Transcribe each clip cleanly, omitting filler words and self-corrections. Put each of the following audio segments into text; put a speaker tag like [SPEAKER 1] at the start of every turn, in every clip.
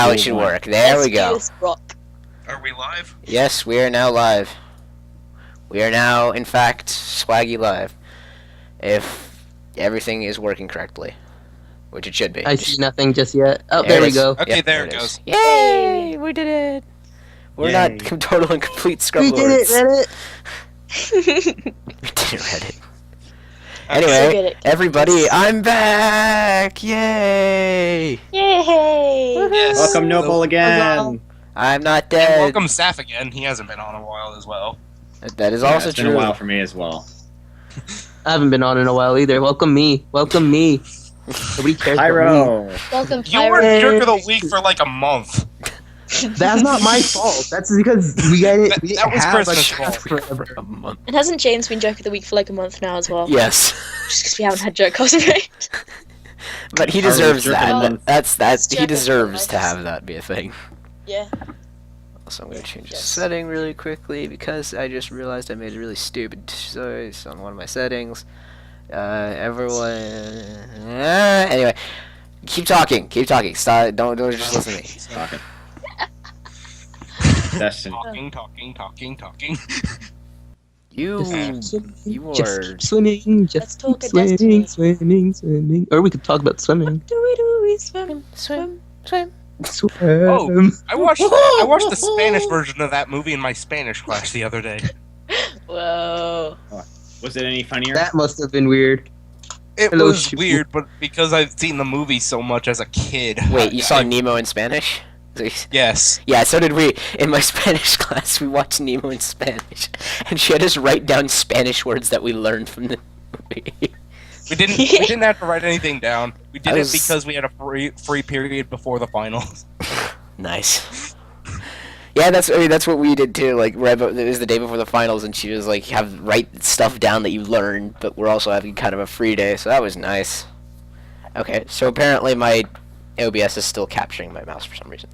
[SPEAKER 1] how it should work. There we go.
[SPEAKER 2] Rock.
[SPEAKER 3] Are we live?
[SPEAKER 1] Yes, we are now live. We are now, in fact, Swaggy live. If everything is working correctly. Which it should be.
[SPEAKER 4] I see nothing just yet. Oh,
[SPEAKER 1] There
[SPEAKER 4] there
[SPEAKER 1] it
[SPEAKER 4] we
[SPEAKER 1] is.
[SPEAKER 4] go.
[SPEAKER 3] Okay,
[SPEAKER 1] Yep,
[SPEAKER 3] there it
[SPEAKER 1] is.
[SPEAKER 3] goes.
[SPEAKER 1] Yay! We did it! We're
[SPEAKER 5] Yay.
[SPEAKER 1] not total and complete scrub
[SPEAKER 4] We did it,
[SPEAKER 1] lords.
[SPEAKER 4] Reddit.
[SPEAKER 1] We did it, Reddit.
[SPEAKER 2] So
[SPEAKER 1] Anyway,
[SPEAKER 2] good at
[SPEAKER 1] everybody, I'm back! Yay!
[SPEAKER 2] Yay!
[SPEAKER 3] Yes.
[SPEAKER 5] Welcome, Noble, again.
[SPEAKER 1] I'm not
[SPEAKER 3] And
[SPEAKER 1] dead.
[SPEAKER 3] welcome Saf again. He hasn't been on a while as well.
[SPEAKER 1] That is
[SPEAKER 5] Yeah,
[SPEAKER 1] also
[SPEAKER 5] it's
[SPEAKER 1] true.
[SPEAKER 5] been a while for me as well.
[SPEAKER 4] I haven't been on in a while either. Welcome me. Welcome me. Nobody cares about
[SPEAKER 5] Pyro.
[SPEAKER 2] Welcome,
[SPEAKER 3] You were
[SPEAKER 2] Pyro.
[SPEAKER 3] Jerk of the Week for like a month.
[SPEAKER 4] me. That's not my fault. That's because we got it. We
[SPEAKER 3] That was
[SPEAKER 4] have
[SPEAKER 3] Christmas
[SPEAKER 4] a
[SPEAKER 3] fault.
[SPEAKER 4] forever.
[SPEAKER 1] A month.
[SPEAKER 2] And hasn't James been joke of the week for like a month now as well?
[SPEAKER 1] Yes.
[SPEAKER 2] Just because we haven't had joke cosplay.
[SPEAKER 1] But he
[SPEAKER 5] Are we
[SPEAKER 1] deserves
[SPEAKER 5] jerking
[SPEAKER 1] that.
[SPEAKER 5] on-
[SPEAKER 1] That's he
[SPEAKER 2] Jerking
[SPEAKER 1] deserves
[SPEAKER 2] on
[SPEAKER 1] to have that be a thing.
[SPEAKER 2] Yeah.
[SPEAKER 1] Also, I'm gonna change the
[SPEAKER 2] Yes.
[SPEAKER 1] setting really quickly because I just realized I made a really stupid choice on one of my settings. Everyone. Anyway, keep talking. Keep talking. Stop. Don't just listen to me.
[SPEAKER 5] Talking. Destiny.
[SPEAKER 3] Talking.
[SPEAKER 1] You
[SPEAKER 4] Just
[SPEAKER 1] are.
[SPEAKER 4] keep swimming. Just
[SPEAKER 2] Let's talk
[SPEAKER 4] keep
[SPEAKER 2] of Destiny.
[SPEAKER 4] swimming. Or we could talk about swimming.
[SPEAKER 2] Do we swim?
[SPEAKER 1] Swim.
[SPEAKER 4] Swim.
[SPEAKER 3] I watched the Spanish version of that movie in my Spanish class the other day.
[SPEAKER 2] Whoa.
[SPEAKER 5] Was it any funnier?
[SPEAKER 4] That must have been weird.
[SPEAKER 3] It
[SPEAKER 4] Hello,
[SPEAKER 3] was
[SPEAKER 4] Chifu.
[SPEAKER 3] weird, but because I've seen the movie so much as a kid.
[SPEAKER 1] Wait, you saw
[SPEAKER 3] I-
[SPEAKER 1] Nemo in Spanish?
[SPEAKER 3] Yes.
[SPEAKER 1] Yeah, so did we. In my Spanish class, we watched Nemo in Spanish, and she had us write down Spanish words that we learned from the movie.
[SPEAKER 3] We didn't have to write anything down. We did
[SPEAKER 1] I
[SPEAKER 3] it
[SPEAKER 1] was-
[SPEAKER 3] because we had a free period before the finals.
[SPEAKER 1] Nice. Yeah, that's what we did too. Like, right, it was the day before the finals, and she was like, write stuff down that you learned, but we're also having kind of a free day, so that was nice. Okay, so apparently my OBS is still capturing my mouse for some reason.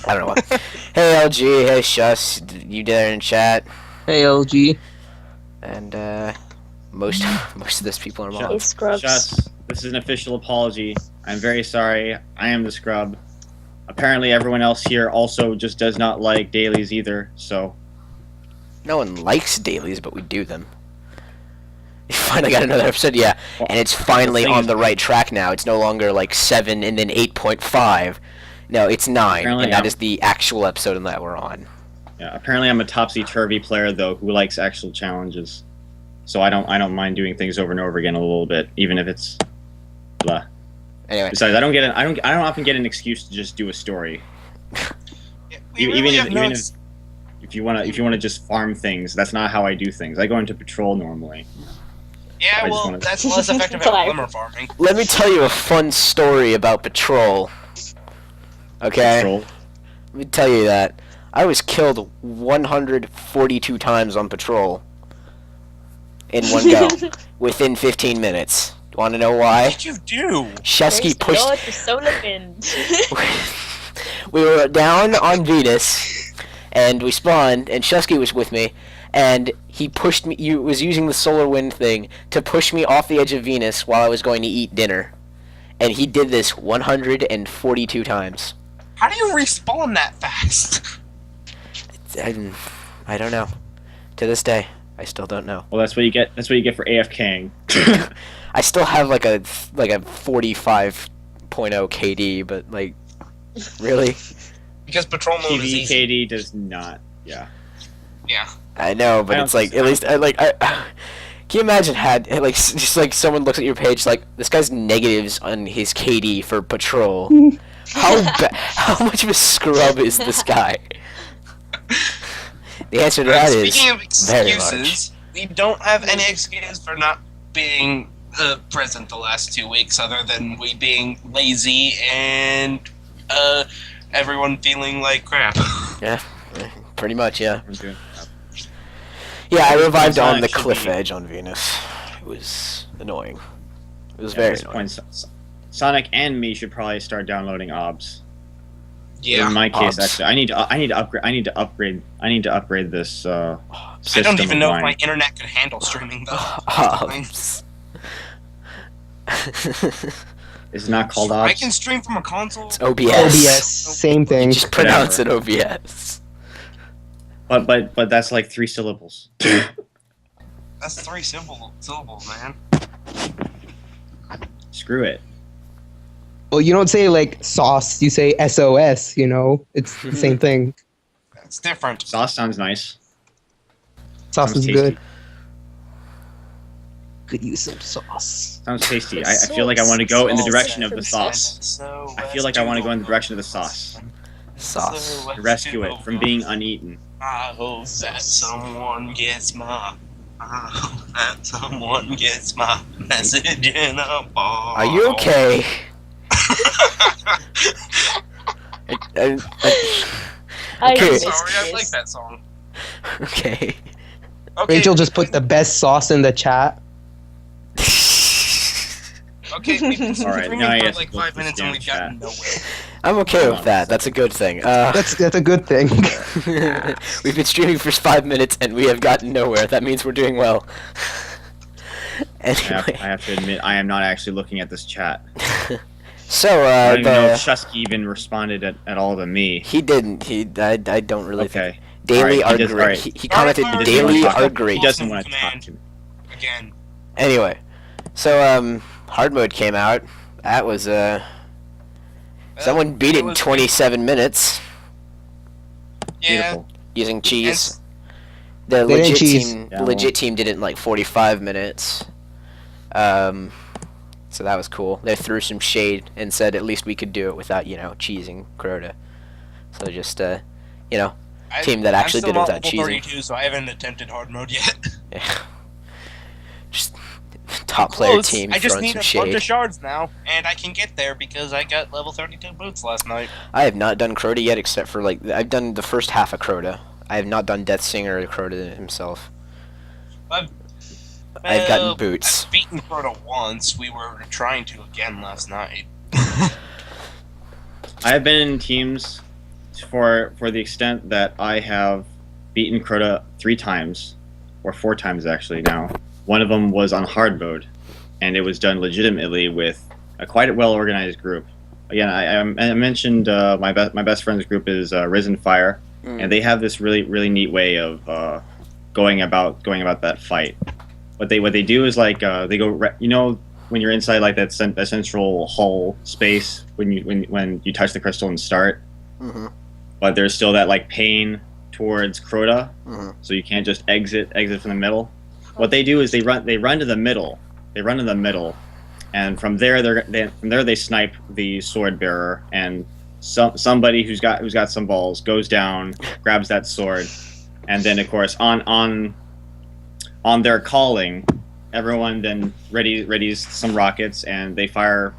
[SPEAKER 1] I don't know why. Hey LG, hey Shus, you there in chat,
[SPEAKER 4] Hey, LG.
[SPEAKER 1] and most of those people are
[SPEAKER 2] Hey,
[SPEAKER 1] mods.
[SPEAKER 2] scrubs.
[SPEAKER 5] Shuts. This is an official apology. I'm very sorry. I am the scrub. Apparently, everyone else here also just does not like dailies either. So
[SPEAKER 1] No one likes dailies, but we do them. You finally got another episode, yeah, and it's finally
[SPEAKER 5] thing
[SPEAKER 1] on
[SPEAKER 5] is-
[SPEAKER 1] the right track now. It's no longer like 7 and then 8.5. No, it's 9,
[SPEAKER 5] Apparently
[SPEAKER 1] and that
[SPEAKER 5] I'm-
[SPEAKER 1] is the actual episode that we're on.
[SPEAKER 5] yeah, apparently I'm a topsy-turvy player though who likes actual challenges. So I don't mind doing things over and over again a little bit, even if it's blah.
[SPEAKER 1] Anyway,
[SPEAKER 5] Besides, I don't often get an excuse to just do a story. Even if you wanna just farm things, that's not how I do things. I go into patrol normally.
[SPEAKER 3] Yeah,
[SPEAKER 5] I just
[SPEAKER 3] well,
[SPEAKER 5] wanna-
[SPEAKER 3] that's less effective at glimmer farming.
[SPEAKER 1] let me tell you a fun story about Patrol. Okay?
[SPEAKER 5] Patrol.
[SPEAKER 1] Let me tell you that. I was killed 142 times on Patrol. In one go. Within 15 minutes. Want to know why?
[SPEAKER 3] What did you do?
[SPEAKER 1] Shesky
[SPEAKER 2] Praise the
[SPEAKER 1] pushed...
[SPEAKER 2] Lord for solar wind.
[SPEAKER 1] We were down on Venus, and we spawned, and Shusky was with me, and he pushed me. He was using the solar wind thing to push me off the edge of Venus while I was going to eat dinner, and he did this 142 times.
[SPEAKER 3] How do you respawn that fast?
[SPEAKER 1] I don't know. To this day, I still don't know.
[SPEAKER 5] Well, that's what you get. That's what you get for AFKing.
[SPEAKER 1] I still have like a 45.0 KD, but like, really?
[SPEAKER 3] Because patrol mode is easy.
[SPEAKER 5] TVKD does not. Yeah.
[SPEAKER 3] Yeah.
[SPEAKER 1] I know, but
[SPEAKER 5] I
[SPEAKER 1] it's
[SPEAKER 5] don't-
[SPEAKER 1] like at least can you imagine just like someone looks at your page like this guy's negatives on his KD for patrol. How much of a scrub is this guy? The answer to that is
[SPEAKER 3] Speaking of
[SPEAKER 1] very
[SPEAKER 3] excuses, we don't have any excuse for not being present the last 2 weeks, other than we being lazy and everyone feeling like crap.
[SPEAKER 1] yeah, pretty much yeah.
[SPEAKER 5] I'm good.
[SPEAKER 1] Yeah, I revived
[SPEAKER 5] Sonic
[SPEAKER 1] on the
[SPEAKER 5] should
[SPEAKER 1] cliff
[SPEAKER 5] be-
[SPEAKER 1] edge on Venus. It was annoying. It was
[SPEAKER 5] At
[SPEAKER 1] very
[SPEAKER 5] this
[SPEAKER 1] annoying.
[SPEAKER 5] point, Sonic and me should probably start downloading OBS.
[SPEAKER 3] Yeah.
[SPEAKER 5] In my case,
[SPEAKER 1] OBS.
[SPEAKER 5] actually, I need to upgrade this.
[SPEAKER 3] I
[SPEAKER 5] System
[SPEAKER 3] don't even
[SPEAKER 5] of
[SPEAKER 3] know
[SPEAKER 5] mine.
[SPEAKER 3] if my internet could handle streaming though.
[SPEAKER 1] It's
[SPEAKER 5] It's not called
[SPEAKER 3] I
[SPEAKER 5] OBS.
[SPEAKER 3] can stream from a console.
[SPEAKER 1] OBS.
[SPEAKER 4] OBS. Same
[SPEAKER 1] You
[SPEAKER 4] thing.
[SPEAKER 1] just pronounce it OBS.
[SPEAKER 5] But that's like 3 syllables.
[SPEAKER 3] That's 3 syllables, man.
[SPEAKER 5] Screw it.
[SPEAKER 4] Well, you don't say like sauce. You say SOS. You know, it's the same thing.
[SPEAKER 3] It's different.
[SPEAKER 5] Sauce sounds nice.
[SPEAKER 4] Sauce
[SPEAKER 5] Sounds
[SPEAKER 4] is
[SPEAKER 5] tasty.
[SPEAKER 4] good. Could use some sauce.
[SPEAKER 5] Sounds tasty. I feel like I want to go in the direction of the sauce. I feel like I want to go in the direction of the sauce.
[SPEAKER 1] Sauce.
[SPEAKER 5] To rescue it from being uneaten.
[SPEAKER 3] I hope that someone gets my. I hope that someone gets my message in a ball.
[SPEAKER 1] Are you okay?
[SPEAKER 2] I
[SPEAKER 1] Okay.
[SPEAKER 2] miss
[SPEAKER 3] Sorry, I
[SPEAKER 2] this.
[SPEAKER 3] like that song.
[SPEAKER 1] Okay.
[SPEAKER 3] Okay,
[SPEAKER 4] Rachel just put the best sauce in the chat.
[SPEAKER 3] Okay, we've been
[SPEAKER 5] Alright,
[SPEAKER 3] streaming
[SPEAKER 5] now I
[SPEAKER 3] for
[SPEAKER 5] have to
[SPEAKER 3] like
[SPEAKER 5] look
[SPEAKER 3] 5
[SPEAKER 5] this
[SPEAKER 3] minutes and
[SPEAKER 5] damn
[SPEAKER 3] we've gotten
[SPEAKER 5] chat.
[SPEAKER 3] nowhere.
[SPEAKER 1] I'm okay
[SPEAKER 5] Hold
[SPEAKER 1] with
[SPEAKER 5] on.
[SPEAKER 1] that. That's a good thing.
[SPEAKER 4] That's a good thing.
[SPEAKER 1] We've been streaming for 5 minutes and we have gotten nowhere. That means we're doing well.
[SPEAKER 5] I
[SPEAKER 1] Anyway,
[SPEAKER 5] have to admit, I am not actually looking at this chat.
[SPEAKER 1] so
[SPEAKER 5] I don't even know if
[SPEAKER 1] the
[SPEAKER 5] Shusky even responded at all to me.
[SPEAKER 1] he didn't. I don't really think.
[SPEAKER 5] Okay.
[SPEAKER 1] Daily
[SPEAKER 5] Alright,
[SPEAKER 1] are
[SPEAKER 5] he does-
[SPEAKER 1] great.
[SPEAKER 5] alright.
[SPEAKER 1] He commented
[SPEAKER 3] Alright,
[SPEAKER 1] daily
[SPEAKER 5] alright.
[SPEAKER 1] are
[SPEAKER 5] He
[SPEAKER 1] great.
[SPEAKER 5] doesn't want to talk to me.
[SPEAKER 3] Again.
[SPEAKER 1] Anyway, so hard mode came out. That was someone beat it in
[SPEAKER 3] was
[SPEAKER 1] 27 minutes
[SPEAKER 3] Yeah.
[SPEAKER 5] Beautiful.
[SPEAKER 1] using cheese.
[SPEAKER 4] They
[SPEAKER 1] The
[SPEAKER 4] didn't
[SPEAKER 1] legit
[SPEAKER 4] cheese.
[SPEAKER 1] team,
[SPEAKER 5] Yeah,
[SPEAKER 1] legit team did it in like 45 minutes. So that was cool. They threw some shade and said at least we could do it without, cheesing Crota. So just, team that actually did it without
[SPEAKER 3] I'm still
[SPEAKER 1] cheesing.
[SPEAKER 3] not level 32, so I haven't attempted hard mode yet.
[SPEAKER 1] Yeah. Just top player
[SPEAKER 3] Close.
[SPEAKER 1] team
[SPEAKER 3] I just
[SPEAKER 1] throwing
[SPEAKER 3] need
[SPEAKER 1] some
[SPEAKER 3] a
[SPEAKER 1] shade.
[SPEAKER 3] bunch of shards now, and I can get there because I got level 32 boots last night.
[SPEAKER 1] I have not done Crota yet, except for I've done the first half of Crota. I have not done Death Singer or Crota himself. I've gotten boots.
[SPEAKER 3] I've beaten Crota once. We were trying to again last night.
[SPEAKER 5] I have been in teams for the extent that I have beaten Crota 3 times, or 4 times actually now. One of them was on hard mode, and it was done legitimately with a quite well organized group. Again, I mentioned my best friend's group is Risen Fire, and they have this really neat way of going about that fight. What they do is they go when you're inside like that central hull space when you touch the crystal and start, but there's still that like pane towards Crota, so you can't just exit from the middle. What they do is they run to the middle. They run to the middle, and from there they snipe the sword bearer, and somebody who's got some balls goes down, grabs that sword, and then of course on their calling, everyone then readies some rockets, and they fire.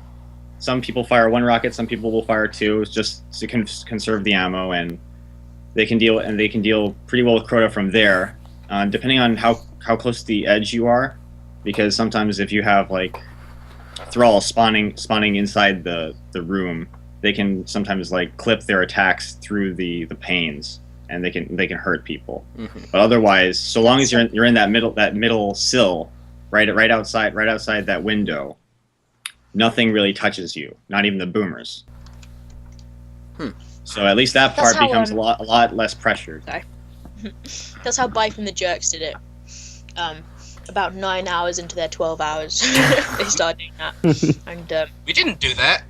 [SPEAKER 5] Some people fire 1 rocket, some people will fire 2, just to conserve the ammo, and they can deal pretty well with Crota from there, depending on how close to the edge you are, because sometimes if you have like thralls spawning inside the room, they can sometimes like clip their attacks through the panes, and they can hurt people. But otherwise, so long as you're in that middle sill, right outside that window, nothing really touches you, not even the boomers. So at least that part
[SPEAKER 2] That's how,
[SPEAKER 5] becomes a lot less pressured.
[SPEAKER 2] That's how Bike and the Jerks did it. About 9 hours into their 12 hours, they started doing that, and
[SPEAKER 3] We didn't do that.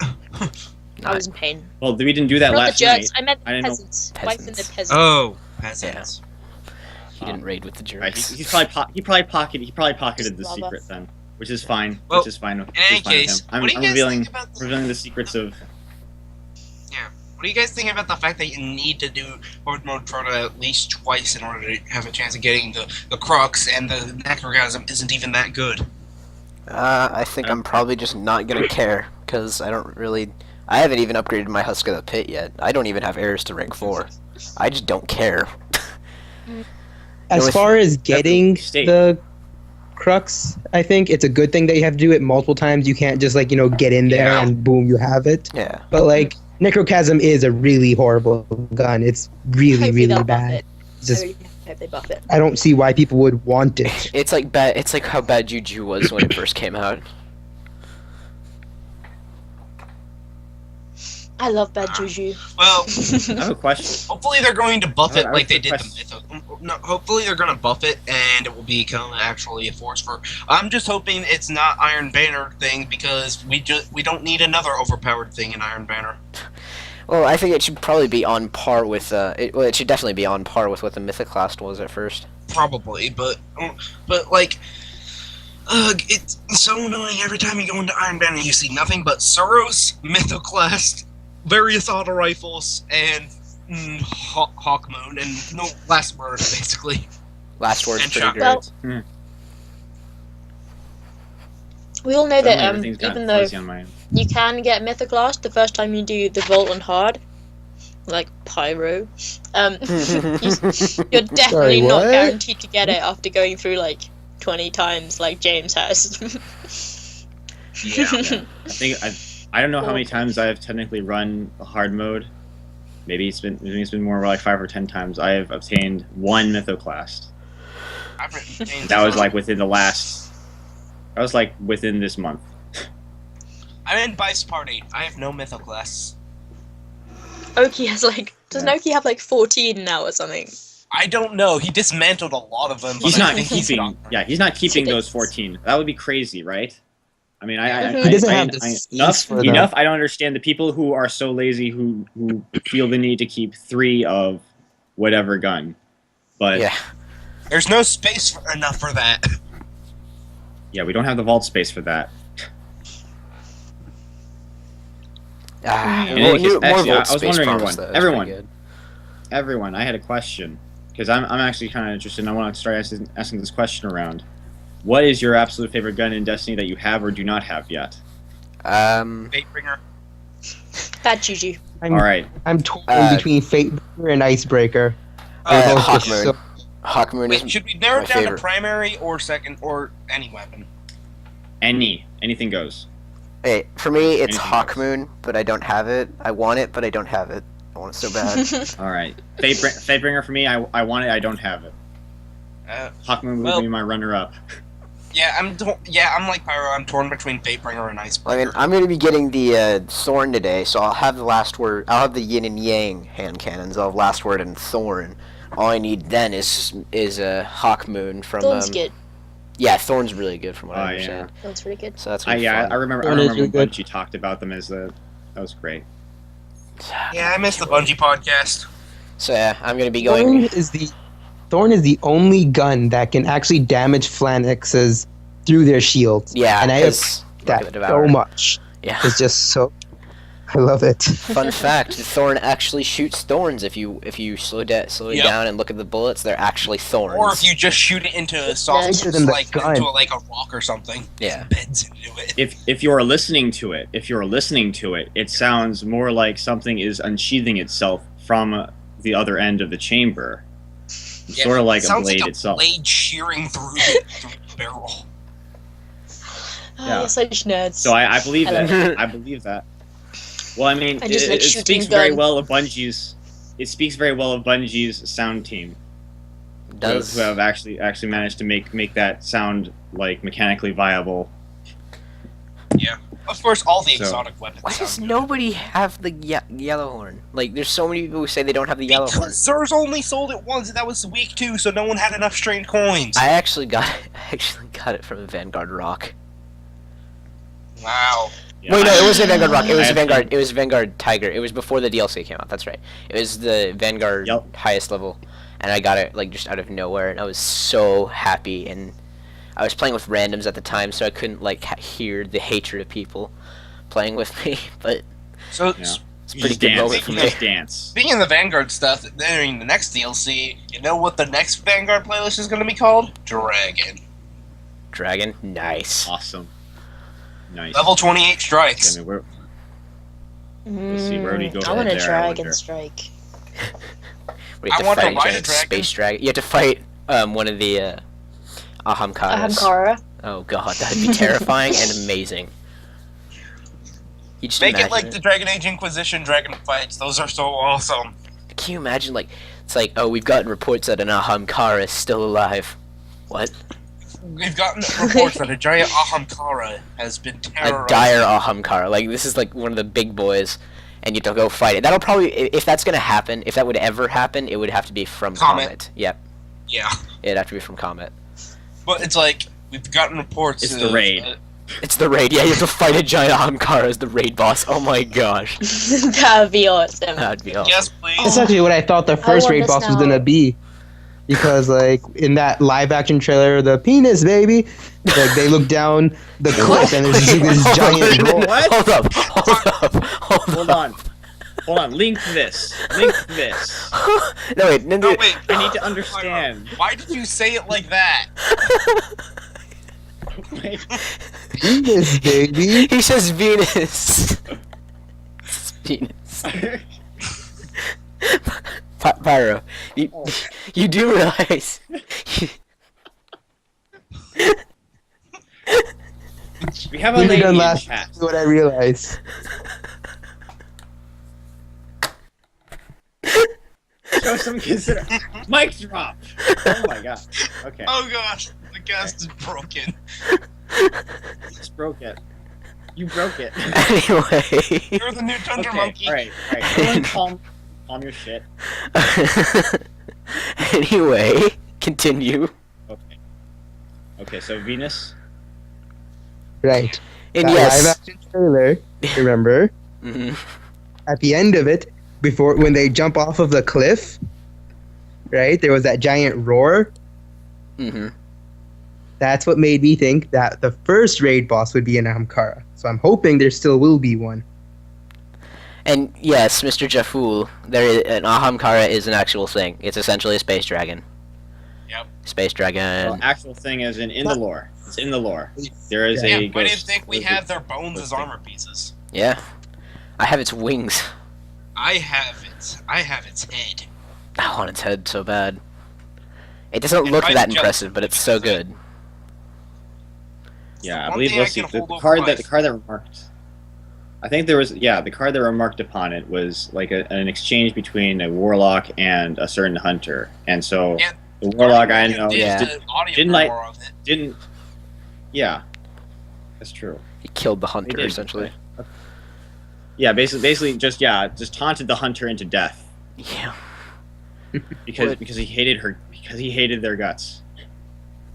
[SPEAKER 2] I was in pain.
[SPEAKER 5] Well, we didn't do that
[SPEAKER 2] Not the
[SPEAKER 5] last night.
[SPEAKER 2] Jerks. I meant
[SPEAKER 5] I
[SPEAKER 2] the
[SPEAKER 5] didn't know-
[SPEAKER 2] peasants. Bike and the peasants.
[SPEAKER 3] Oh, peasants.
[SPEAKER 1] He didn't raid with the
[SPEAKER 5] Right,
[SPEAKER 1] jerks.
[SPEAKER 5] he probably pocketed the
[SPEAKER 2] Just
[SPEAKER 5] secret then, which is fine.
[SPEAKER 3] Well,
[SPEAKER 5] which is fine.
[SPEAKER 3] In any case,
[SPEAKER 5] I'm
[SPEAKER 3] what do you guys
[SPEAKER 5] revealing
[SPEAKER 3] think about
[SPEAKER 5] revealing the secrets of.
[SPEAKER 3] What do you guys think about the fact that you need to do hard mode Crota at least twice in order to have a chance of getting the crux, and the necrogasm isn't even that good?
[SPEAKER 1] I think I'm probably just not gonna care, because I haven't even upgraded my Husk of the Pit yet. I don't even have heirs to rank 4. I just don't care.
[SPEAKER 4] As
[SPEAKER 1] with
[SPEAKER 4] far as getting
[SPEAKER 5] state.
[SPEAKER 4] the crux, I think it's a good thing that you have to do it multiple times. You can't just get in there
[SPEAKER 3] Yeah.
[SPEAKER 4] and boom, you have it.
[SPEAKER 1] Yeah.
[SPEAKER 4] But Necrochasm is a really horrible gun. It's really,
[SPEAKER 2] Hopefully
[SPEAKER 4] really
[SPEAKER 2] they'll buff
[SPEAKER 4] bad.
[SPEAKER 2] it.
[SPEAKER 4] Just
[SPEAKER 2] I really hope they buff it.
[SPEAKER 4] I don't see why people would want it.
[SPEAKER 1] It's like bad. It's like how bad Juju was when it first came out.
[SPEAKER 2] I love bad juju.
[SPEAKER 3] Well,
[SPEAKER 5] I have a question.
[SPEAKER 3] hopefully they're going to buff it
[SPEAKER 5] I
[SPEAKER 3] like they
[SPEAKER 5] have a
[SPEAKER 3] did the
[SPEAKER 5] question.
[SPEAKER 3] Mytho. No, hopefully they're going to buff it and it will become actually a force for. I'm just hoping it's not Iron Banner thing because we don't need another overpowered thing in Iron Banner.
[SPEAKER 1] Well, I think it should probably be on par with. It should definitely be on par with what the Mythoclast was at first.
[SPEAKER 3] Probably, but like. It's so annoying every time you go into Iron Banner you see nothing but Suros, Mythoclast, various auto rifles, and Hawkmoon, and no last word basically.
[SPEAKER 1] Last word's
[SPEAKER 3] And
[SPEAKER 1] pretty
[SPEAKER 3] shot.
[SPEAKER 1] great.
[SPEAKER 2] Well, we all know that
[SPEAKER 5] Suddenly everything's gotten
[SPEAKER 2] even though
[SPEAKER 5] fuzzy on my end.
[SPEAKER 2] you can get Mythoclast the first time you do the Vault on hard, like Pyro, you're definitely
[SPEAKER 6] Sorry,
[SPEAKER 2] not
[SPEAKER 6] what?
[SPEAKER 2] guaranteed to get it after going through like 20 times like James has.
[SPEAKER 3] Yeah.
[SPEAKER 5] I think I don't know how many times I have technically run a hard mode. Maybe it's been more like 5 or 10 times. I have obtained one Mythoclast. That was like within the last. That was like within this month.
[SPEAKER 3] I'm in Vice Party. I have no Mythoclasts.
[SPEAKER 2] Oki has like, doesn't
[SPEAKER 5] Yeah.
[SPEAKER 2] Oki have like 14 now or something?
[SPEAKER 3] I don't know. He dismantled a lot of them. But
[SPEAKER 5] He's
[SPEAKER 3] I
[SPEAKER 5] not
[SPEAKER 3] think he's
[SPEAKER 5] keeping.
[SPEAKER 3] got them.
[SPEAKER 5] Yeah, he's not keeping those
[SPEAKER 2] Ridiculous.
[SPEAKER 5] 14. That would be crazy, right? I mean,
[SPEAKER 2] He
[SPEAKER 6] doesn't have the space for them.
[SPEAKER 5] enough. I don't understand the people who are so lazy who feel the need to keep 3 of whatever gun. But
[SPEAKER 1] Yeah.
[SPEAKER 3] There's no space enough for that.
[SPEAKER 5] yeah, we don't have the vault space for that.
[SPEAKER 1] More,
[SPEAKER 5] In any case,
[SPEAKER 1] more
[SPEAKER 5] actually,
[SPEAKER 1] vault
[SPEAKER 5] I was
[SPEAKER 1] space
[SPEAKER 5] wondering,
[SPEAKER 1] promise, though. That's
[SPEAKER 5] everyone.
[SPEAKER 1] pretty good.
[SPEAKER 5] Everyone, I had a question because I'm actually kind of interested. And I want to start asking this question around. What is your absolute favorite gun in Destiny that you have or do not have yet?
[SPEAKER 3] Fatebringer.
[SPEAKER 2] Bad juju.
[SPEAKER 6] I'm,
[SPEAKER 5] All right,
[SPEAKER 6] I'm torn between Fatebreaker and Icebreaker. They're both just
[SPEAKER 1] Hawkmoon.
[SPEAKER 6] so-
[SPEAKER 1] Hawkmoon
[SPEAKER 3] Wait,
[SPEAKER 1] is
[SPEAKER 3] should we narrow
[SPEAKER 1] my
[SPEAKER 3] it down
[SPEAKER 1] favorite.
[SPEAKER 3] to primary or second or any weapon?
[SPEAKER 5] anything goes.
[SPEAKER 1] Hey, for me, it's
[SPEAKER 5] Anything
[SPEAKER 1] Hawkmoon, but I don't have it. I want it, but I don't have it. I want it so bad.
[SPEAKER 5] All right, Fatebringer for me. I want it. I don't have it. Hawkmoon would
[SPEAKER 3] well-
[SPEAKER 5] be my runner-up.
[SPEAKER 3] Yeah, I'm like Pyro. I'm torn between Fatebringer and
[SPEAKER 1] I
[SPEAKER 3] Icebreaker.
[SPEAKER 1] mean, I'm going to be getting the Thorn today, so I'll have the last word. I'll have the Yin and Yang hand cannons. I'll have last word and Thorn. All I need then is Hawkmoon from.
[SPEAKER 2] Thorn's good.
[SPEAKER 1] Yeah, Thorn's really good from what
[SPEAKER 5] Oh,
[SPEAKER 1] I
[SPEAKER 5] yeah.
[SPEAKER 1] understand.
[SPEAKER 2] Thorn's really good.
[SPEAKER 1] So that's
[SPEAKER 5] I
[SPEAKER 1] gonna be fun.
[SPEAKER 5] remember. I
[SPEAKER 6] Thorn is
[SPEAKER 5] remember when
[SPEAKER 6] really good.
[SPEAKER 5] Bungie talked about them as that was great.
[SPEAKER 3] Yeah, I missed the Bungie podcast.
[SPEAKER 1] So yeah, I'm gonna be
[SPEAKER 6] Thorn
[SPEAKER 1] going.
[SPEAKER 6] is the only gun that can actually damage phalanxes through their shields.
[SPEAKER 1] Yeah,
[SPEAKER 6] and I
[SPEAKER 1] 'cause
[SPEAKER 6] that
[SPEAKER 1] Rocket Devourer.
[SPEAKER 6] so much.
[SPEAKER 1] Yeah.
[SPEAKER 6] It's just so. I love it.
[SPEAKER 1] Fun fact: the Thorn actually shoots thorns. If you slow it
[SPEAKER 3] Yep.
[SPEAKER 1] down and look at the bullets, they're actually thorns.
[SPEAKER 3] Or if you just shoot it into a soft,
[SPEAKER 6] Enter them the
[SPEAKER 3] like
[SPEAKER 6] gun.
[SPEAKER 3] into like a rock or something.
[SPEAKER 1] Yeah.
[SPEAKER 3] Beds into it.
[SPEAKER 5] If you're listening to it, it sounds more like something is unsheathing itself from the other end of the chamber,
[SPEAKER 3] Yeah,
[SPEAKER 5] sort of like
[SPEAKER 3] it
[SPEAKER 5] a
[SPEAKER 3] sounds
[SPEAKER 5] blade
[SPEAKER 3] like a
[SPEAKER 5] itself.
[SPEAKER 3] blade shearing through the barrel.
[SPEAKER 2] Oh,
[SPEAKER 5] Yeah.
[SPEAKER 2] you're such nerds.
[SPEAKER 5] So I believe
[SPEAKER 2] I love
[SPEAKER 5] that. I believe that. Well, I mean,
[SPEAKER 2] I just like
[SPEAKER 5] it
[SPEAKER 2] shooting
[SPEAKER 5] speaks very
[SPEAKER 2] guns.
[SPEAKER 5] well of Bungie's. It speaks very well of Bungie's sound team,
[SPEAKER 1] does
[SPEAKER 5] who have actually managed to make that sound like mechanically viable.
[SPEAKER 3] Of course, all the
[SPEAKER 5] So-
[SPEAKER 3] exotic weapons.
[SPEAKER 1] why
[SPEAKER 3] sound
[SPEAKER 1] does
[SPEAKER 3] good.
[SPEAKER 1] nobody have the yellow horn? Like, there's so many people who say they don't have the yellow horn.
[SPEAKER 3] Because Zers only sold it once, and that was week 2, so no one had enough strained coins.
[SPEAKER 1] I actually got it from Vanguard Rock.
[SPEAKER 3] Wow.
[SPEAKER 5] Yeah,
[SPEAKER 1] Wait, no, it wasn't Vanguard Rock. It was
[SPEAKER 5] I-
[SPEAKER 1] Vanguard. It was Vanguard Tiger. It was before the DLC came out. That's right. It was the Vanguard
[SPEAKER 5] Yep.
[SPEAKER 1] highest level, and I got it like just out of nowhere, and I was so happy. And I was playing with randoms at the time, so I couldn't like hear the hatred of people playing with me. But
[SPEAKER 3] So,
[SPEAKER 5] Yeah.
[SPEAKER 1] it's a
[SPEAKER 5] You
[SPEAKER 1] pretty
[SPEAKER 5] just
[SPEAKER 1] good
[SPEAKER 5] dance.
[SPEAKER 1] moment for
[SPEAKER 5] You
[SPEAKER 1] me.
[SPEAKER 5] just dance.
[SPEAKER 3] speaking of the Vanguard stuff, during the next DLC, you know what the next Vanguard playlist is going to be called? Dragon.
[SPEAKER 1] Dragon, nice.
[SPEAKER 5] Awesome. Nice.
[SPEAKER 3] Level 28
[SPEAKER 5] I
[SPEAKER 3] strikes.
[SPEAKER 5] mean, Let's see, where do we go
[SPEAKER 2] I
[SPEAKER 5] from
[SPEAKER 2] want a
[SPEAKER 5] there, I
[SPEAKER 2] dragon
[SPEAKER 5] wonder.
[SPEAKER 2] strike.
[SPEAKER 1] We have
[SPEAKER 3] I
[SPEAKER 1] to
[SPEAKER 3] want to
[SPEAKER 1] fight each
[SPEAKER 3] ride
[SPEAKER 1] other.
[SPEAKER 3] a dragon.
[SPEAKER 1] Space dragon. You have to fight one of the Ahamkaras.
[SPEAKER 2] Ahamkara.
[SPEAKER 1] Oh god, that'd be terrifying and amazing. You just
[SPEAKER 3] Make it
[SPEAKER 1] imagine
[SPEAKER 3] like the Dragon Age Inquisition dragon fights. Those are so awesome.
[SPEAKER 1] Can you imagine, like, it's like, oh, we've gotten reports that an Ahamkara is still alive. What?
[SPEAKER 3] We've gotten reports that a giant Ahamkara has been
[SPEAKER 1] A
[SPEAKER 3] terrorized.
[SPEAKER 1] dire Ahamkara. Like, this is like one of the big boys, and you have to go fight it. That'll probably, if that's gonna happen, if that would ever happen, it would have to be from Comet. Yep,
[SPEAKER 3] Yeah,
[SPEAKER 1] it'd have to be from Comet.
[SPEAKER 3] but it's like we've gotten reports.
[SPEAKER 5] It's the raid.
[SPEAKER 1] It's the raid. Yeah, you have to fight a giant Ahamkara as the raid boss. Oh my gosh,
[SPEAKER 2] That would be awesome.
[SPEAKER 1] that'd be awesome.
[SPEAKER 3] Yes, please.
[SPEAKER 6] That's actually what I thought the first
[SPEAKER 2] want
[SPEAKER 6] raid
[SPEAKER 2] this
[SPEAKER 6] boss was
[SPEAKER 2] now.
[SPEAKER 6] gonna be. Because like in that live action trailer, the penis baby, like they look down the cliff and there's just this giant roll.
[SPEAKER 5] What?
[SPEAKER 1] Hold up, hold up,
[SPEAKER 5] Hold on. Hold on. Link this. Link this.
[SPEAKER 1] No wait,
[SPEAKER 3] No, wait.
[SPEAKER 5] I need to understand.
[SPEAKER 3] Why did you say it like that?
[SPEAKER 5] Wait.
[SPEAKER 6] Penis baby.
[SPEAKER 1] He says Venus. Venus. Pyro, you do realize
[SPEAKER 5] We have a
[SPEAKER 6] When we
[SPEAKER 5] lady
[SPEAKER 6] done
[SPEAKER 5] in
[SPEAKER 6] last,
[SPEAKER 5] chat.
[SPEAKER 6] what I realized.
[SPEAKER 5] Show some consider. Mic drop. Oh my god. Okay.
[SPEAKER 3] Oh gosh, the cast is broken.
[SPEAKER 5] Just broke it. You broke it.
[SPEAKER 1] anyway.
[SPEAKER 3] You're the new Thunder
[SPEAKER 5] Okay.
[SPEAKER 3] Monkey.
[SPEAKER 5] All right. Everyone calm your shit.
[SPEAKER 1] Anyway, continue.
[SPEAKER 5] Okay. Okay. So Venus.
[SPEAKER 6] Right.
[SPEAKER 1] And
[SPEAKER 6] That
[SPEAKER 1] yes,
[SPEAKER 6] live action trailer, remember?
[SPEAKER 1] mhm.
[SPEAKER 6] At the end of it, before when they jump off of the cliff, right? There was that giant roar.
[SPEAKER 1] Mhm.
[SPEAKER 6] That's what made me think that the first raid boss would be an Ahamkara. So I'm hoping there still will be one.
[SPEAKER 1] And yes, Mr. Jaful, an Ahamkara is an actual thing. It's essentially a space dragon.
[SPEAKER 3] Yep.
[SPEAKER 1] Space dragon.
[SPEAKER 5] Well, actual thing is in the lore. It's in the lore. There is
[SPEAKER 6] Yeah.
[SPEAKER 5] a
[SPEAKER 3] Yeah, why do you
[SPEAKER 5] ghost.
[SPEAKER 3] think we have their bones as armor pieces?
[SPEAKER 1] Yeah. I have its wings.
[SPEAKER 3] I have it. I have its head.
[SPEAKER 1] I want its head so bad. It doesn't
[SPEAKER 3] And
[SPEAKER 1] look
[SPEAKER 3] I'm
[SPEAKER 1] that
[SPEAKER 3] jealous
[SPEAKER 1] impressive, but it's so good.
[SPEAKER 5] Yeah, I
[SPEAKER 3] One
[SPEAKER 5] believe
[SPEAKER 3] thing I
[SPEAKER 5] let's see,
[SPEAKER 3] can
[SPEAKER 5] the
[SPEAKER 3] hold over
[SPEAKER 5] card
[SPEAKER 3] my-
[SPEAKER 5] that remarked. I think there was the card that remarked upon it was like an exchange between a warlock and a certain hunter, and so
[SPEAKER 3] Yeah,
[SPEAKER 5] the warlock I
[SPEAKER 3] Guardian
[SPEAKER 5] know
[SPEAKER 3] did
[SPEAKER 1] Yeah.
[SPEAKER 3] the audio
[SPEAKER 5] Didn't like-
[SPEAKER 3] memoir of it.
[SPEAKER 5] didn't. Yeah, that's true.
[SPEAKER 1] He killed the hunter,
[SPEAKER 5] did.
[SPEAKER 1] essentially.
[SPEAKER 5] Yeah, basically just taunted the hunter into death
[SPEAKER 1] Yeah.
[SPEAKER 5] because he hated their guts.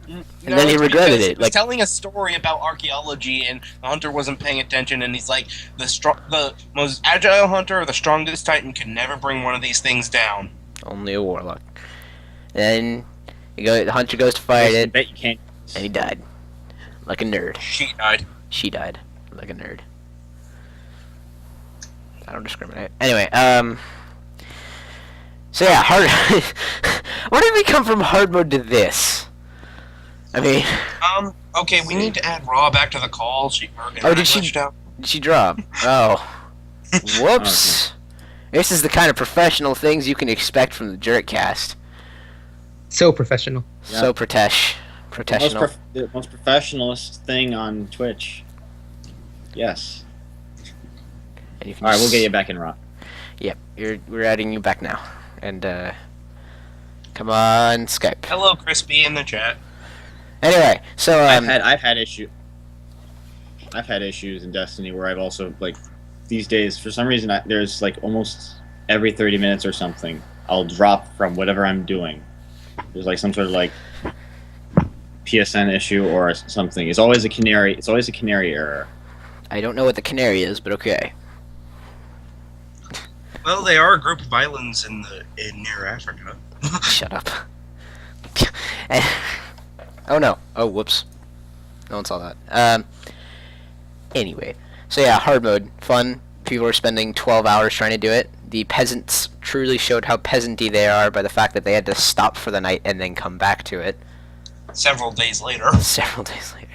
[SPEAKER 1] And then he
[SPEAKER 3] it's
[SPEAKER 1] regretted
[SPEAKER 3] because
[SPEAKER 1] it,
[SPEAKER 3] He was
[SPEAKER 1] like-
[SPEAKER 3] telling a story about archaeology, and the hunter wasn't paying attention. And he's like, the most agile hunter or the strongest titan can never bring one of these things down.
[SPEAKER 1] Only a warlock. Then the hunter goes to fight
[SPEAKER 5] I
[SPEAKER 1] it,
[SPEAKER 5] bet you can't.
[SPEAKER 1] and he died. Like a nerd.
[SPEAKER 3] She died.
[SPEAKER 1] She died. Like a nerd. I don't discriminate. Anyway, so yeah, hard. Where did we come from hard mode to this? I mean,
[SPEAKER 3] Okay, we need to add Raw back to the call.
[SPEAKER 1] did she- did she drop? Oh. Whoops. This is the kind of professional things you can expect from the Jerkcast.
[SPEAKER 6] So professional.
[SPEAKER 5] Yeah.
[SPEAKER 1] So professional.
[SPEAKER 5] The most professionalist thing on Twitch. Yes.
[SPEAKER 1] And you can
[SPEAKER 5] All right, we'll
[SPEAKER 1] just-
[SPEAKER 5] get you back in Raw.
[SPEAKER 1] Yep, we're adding you back now. And come on, Skype.
[SPEAKER 3] Hello, Crispy in the chat.
[SPEAKER 1] Anyway, so
[SPEAKER 5] I've had issues in Destiny where I've also like these days for some reason there's like almost every 30 minutes or something I'll drop from whatever I'm doing. There's like some sort of like PSN issue or something. It's always a canary. It's always a canary error.
[SPEAKER 1] I don't know what the canary is, but okay.
[SPEAKER 3] Well, they are a group of islands in near Africa.
[SPEAKER 1] Shut up. Oh no. Oh whoops. No one saw that. Anyway, so yeah, hard mode, fun. People are spending 12 hours trying to do it. The peasants truly showed how peasanty they are by the fact that they had to stop for the night and then come back to it
[SPEAKER 3] Several days later.
[SPEAKER 1] several days later.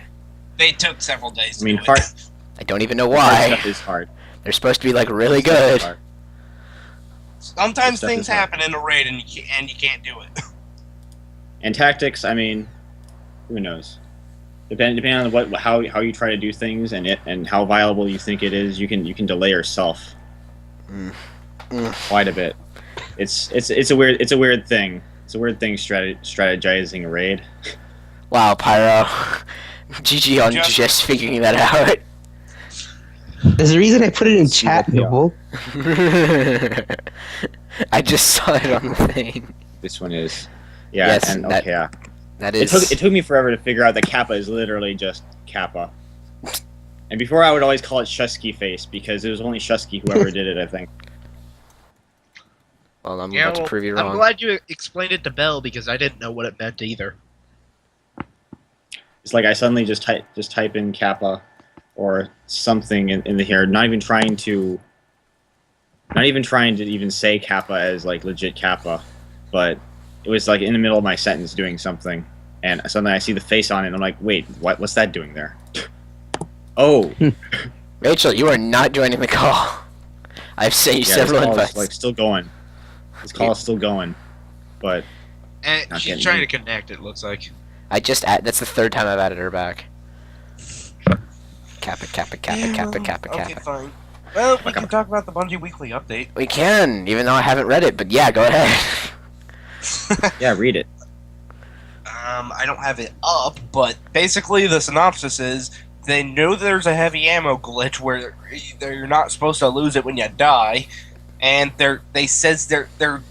[SPEAKER 3] They took several days.
[SPEAKER 5] I mean,
[SPEAKER 3] to do
[SPEAKER 5] hard,
[SPEAKER 3] it.
[SPEAKER 1] I don't even know
[SPEAKER 5] hard
[SPEAKER 1] why.
[SPEAKER 5] stuff is hard.
[SPEAKER 1] They're supposed to be like really
[SPEAKER 5] Stuff is
[SPEAKER 1] good.
[SPEAKER 5] hard.
[SPEAKER 3] Sometimes
[SPEAKER 5] Stuff
[SPEAKER 3] things
[SPEAKER 5] is hard.
[SPEAKER 3] happen in a raid, and you can't do it.
[SPEAKER 5] And tactics, I mean, who knows? Depending on how you try to do things and how viable you think it is, you can delay yourself quite a bit. It's a weird thing. It's a weird thing strategizing a raid.
[SPEAKER 1] Wow, Pyro. GG on just figuring that out.
[SPEAKER 6] There's a reason I put it in
[SPEAKER 5] See
[SPEAKER 6] chat,
[SPEAKER 5] what they are.
[SPEAKER 6] Noble.
[SPEAKER 1] I just saw it on the thing.
[SPEAKER 5] This one is. Yeah,
[SPEAKER 1] Yes,
[SPEAKER 5] and
[SPEAKER 1] that-
[SPEAKER 5] okay, yeah.
[SPEAKER 1] That
[SPEAKER 5] It
[SPEAKER 1] is.
[SPEAKER 5] took me forever to figure out that Kappa is literally just Kappa. And before I would always call it Shusky face because it was only Shusky whoever did it, I think.
[SPEAKER 1] Well, I'm
[SPEAKER 7] Yeah,
[SPEAKER 1] about to
[SPEAKER 7] well,
[SPEAKER 1] prove you
[SPEAKER 7] I'm
[SPEAKER 1] wrong.
[SPEAKER 7] glad you explained it to Belle because I didn't know what it meant either.
[SPEAKER 5] It's like I suddenly just type in Kappa or something in the here, not even trying to even say Kappa as like legit Kappa, but it was like in the middle of my sentence doing something, and suddenly I see the face on it, and I'm like, wait, what's that doing there? Oh,
[SPEAKER 1] Rachel, you are not joining the call. I've sent you
[SPEAKER 5] yeah,
[SPEAKER 1] several
[SPEAKER 5] this call
[SPEAKER 1] invites.
[SPEAKER 5] is like still going. This call is still going, but
[SPEAKER 7] And
[SPEAKER 5] Not
[SPEAKER 7] she's
[SPEAKER 5] getting
[SPEAKER 7] trying
[SPEAKER 5] me.
[SPEAKER 7] to connect, it looks like.
[SPEAKER 1] That's the third time I've added her back. Kappa, Kappa, Kappa, Kappa, Kappa,
[SPEAKER 3] Okay,
[SPEAKER 1] Kappa.
[SPEAKER 3] fine. Well, we can talk about the Bungie Weekly update.
[SPEAKER 1] We can, even though I haven't read it, but yeah, go ahead.
[SPEAKER 5] yeah, read it.
[SPEAKER 3] I don't have it up, but basically the synopsis is they know there's a heavy ammo glitch where you're not supposed to lose it when you die, and they're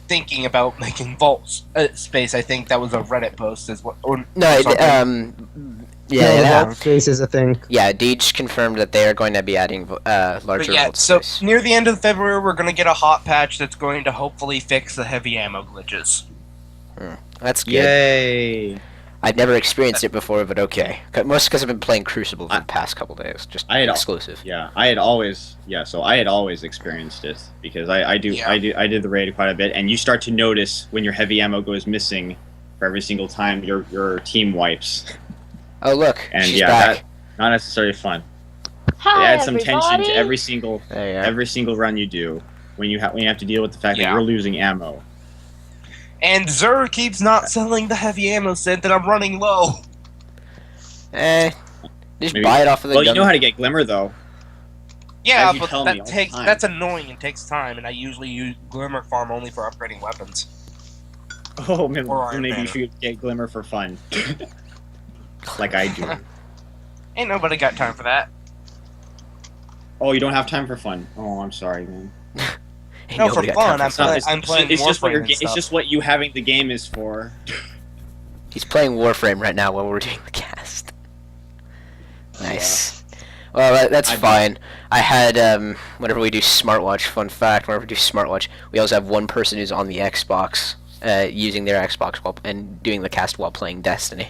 [SPEAKER 3] thinking about making vault space. I think that was a Reddit post as well.
[SPEAKER 1] No, yeah,
[SPEAKER 6] the
[SPEAKER 1] yeah,
[SPEAKER 6] vault space is a thing.
[SPEAKER 1] yeah. Deej confirmed that they are going to be adding
[SPEAKER 3] But
[SPEAKER 1] larger
[SPEAKER 3] yeah,
[SPEAKER 1] vault
[SPEAKER 3] so
[SPEAKER 1] space.
[SPEAKER 3] near the end of February, we're going to get a hot patch that's going to hopefully fix the heavy ammo glitches.
[SPEAKER 1] That's good.
[SPEAKER 5] Yay!
[SPEAKER 1] I'd never experienced it before, but okay. Mostly because I've been playing Crucible for the past couple days, just
[SPEAKER 5] I had-
[SPEAKER 1] exclusive.
[SPEAKER 5] Yeah, I had always experienced it because I did the raid quite a bit, and you start to notice when your heavy ammo goes missing for every single time your team wipes,
[SPEAKER 1] Oh look,
[SPEAKER 5] and
[SPEAKER 1] she's
[SPEAKER 5] yeah,
[SPEAKER 1] back.
[SPEAKER 5] that not necessarily fun.
[SPEAKER 8] Hi,
[SPEAKER 5] It adds some tension to
[SPEAKER 8] everybody.
[SPEAKER 5] every single
[SPEAKER 1] There
[SPEAKER 5] run you do when you have to deal with the fact that
[SPEAKER 3] Yeah.
[SPEAKER 5] you're losing ammo.
[SPEAKER 3] And Zur keeps not selling the heavy ammo set that I'm running low.
[SPEAKER 1] Just
[SPEAKER 5] Maybe-
[SPEAKER 1] buy it off of the
[SPEAKER 5] Well,
[SPEAKER 1] gun.
[SPEAKER 5] you know how to get glimmer though.
[SPEAKER 3] Yeah,
[SPEAKER 5] As you
[SPEAKER 3] but
[SPEAKER 5] tell me all the time.
[SPEAKER 3] that's annoying and takes time, and I usually use Glimmer Farm only for upgrading weapons.
[SPEAKER 5] Oh, maybe,
[SPEAKER 3] Or Iron
[SPEAKER 5] maybe you
[SPEAKER 3] Banner.
[SPEAKER 5] should get glimmer for fun, like I do.
[SPEAKER 3] Ain't nobody got time for that.
[SPEAKER 5] Oh, you don't have time for fun. Oh, I'm sorry, man.
[SPEAKER 1] Ain't
[SPEAKER 3] No, for
[SPEAKER 1] nobody got
[SPEAKER 3] fun,
[SPEAKER 1] time
[SPEAKER 3] I'm
[SPEAKER 5] It's not-
[SPEAKER 3] I'm playing
[SPEAKER 5] it's just what
[SPEAKER 3] Warframe
[SPEAKER 5] your
[SPEAKER 3] and
[SPEAKER 5] it's
[SPEAKER 3] stuff.
[SPEAKER 5] just what you having the game is for.
[SPEAKER 1] He's playing Warframe right now while we're doing the cast. Nice. Well, that's
[SPEAKER 5] I've-
[SPEAKER 1] fine. I had, whenever we do smartwatch, fun fact, whenever we do smartwatch, we always have one person who's on the Xbox, using their Xbox and doing the cast while playing Destiny.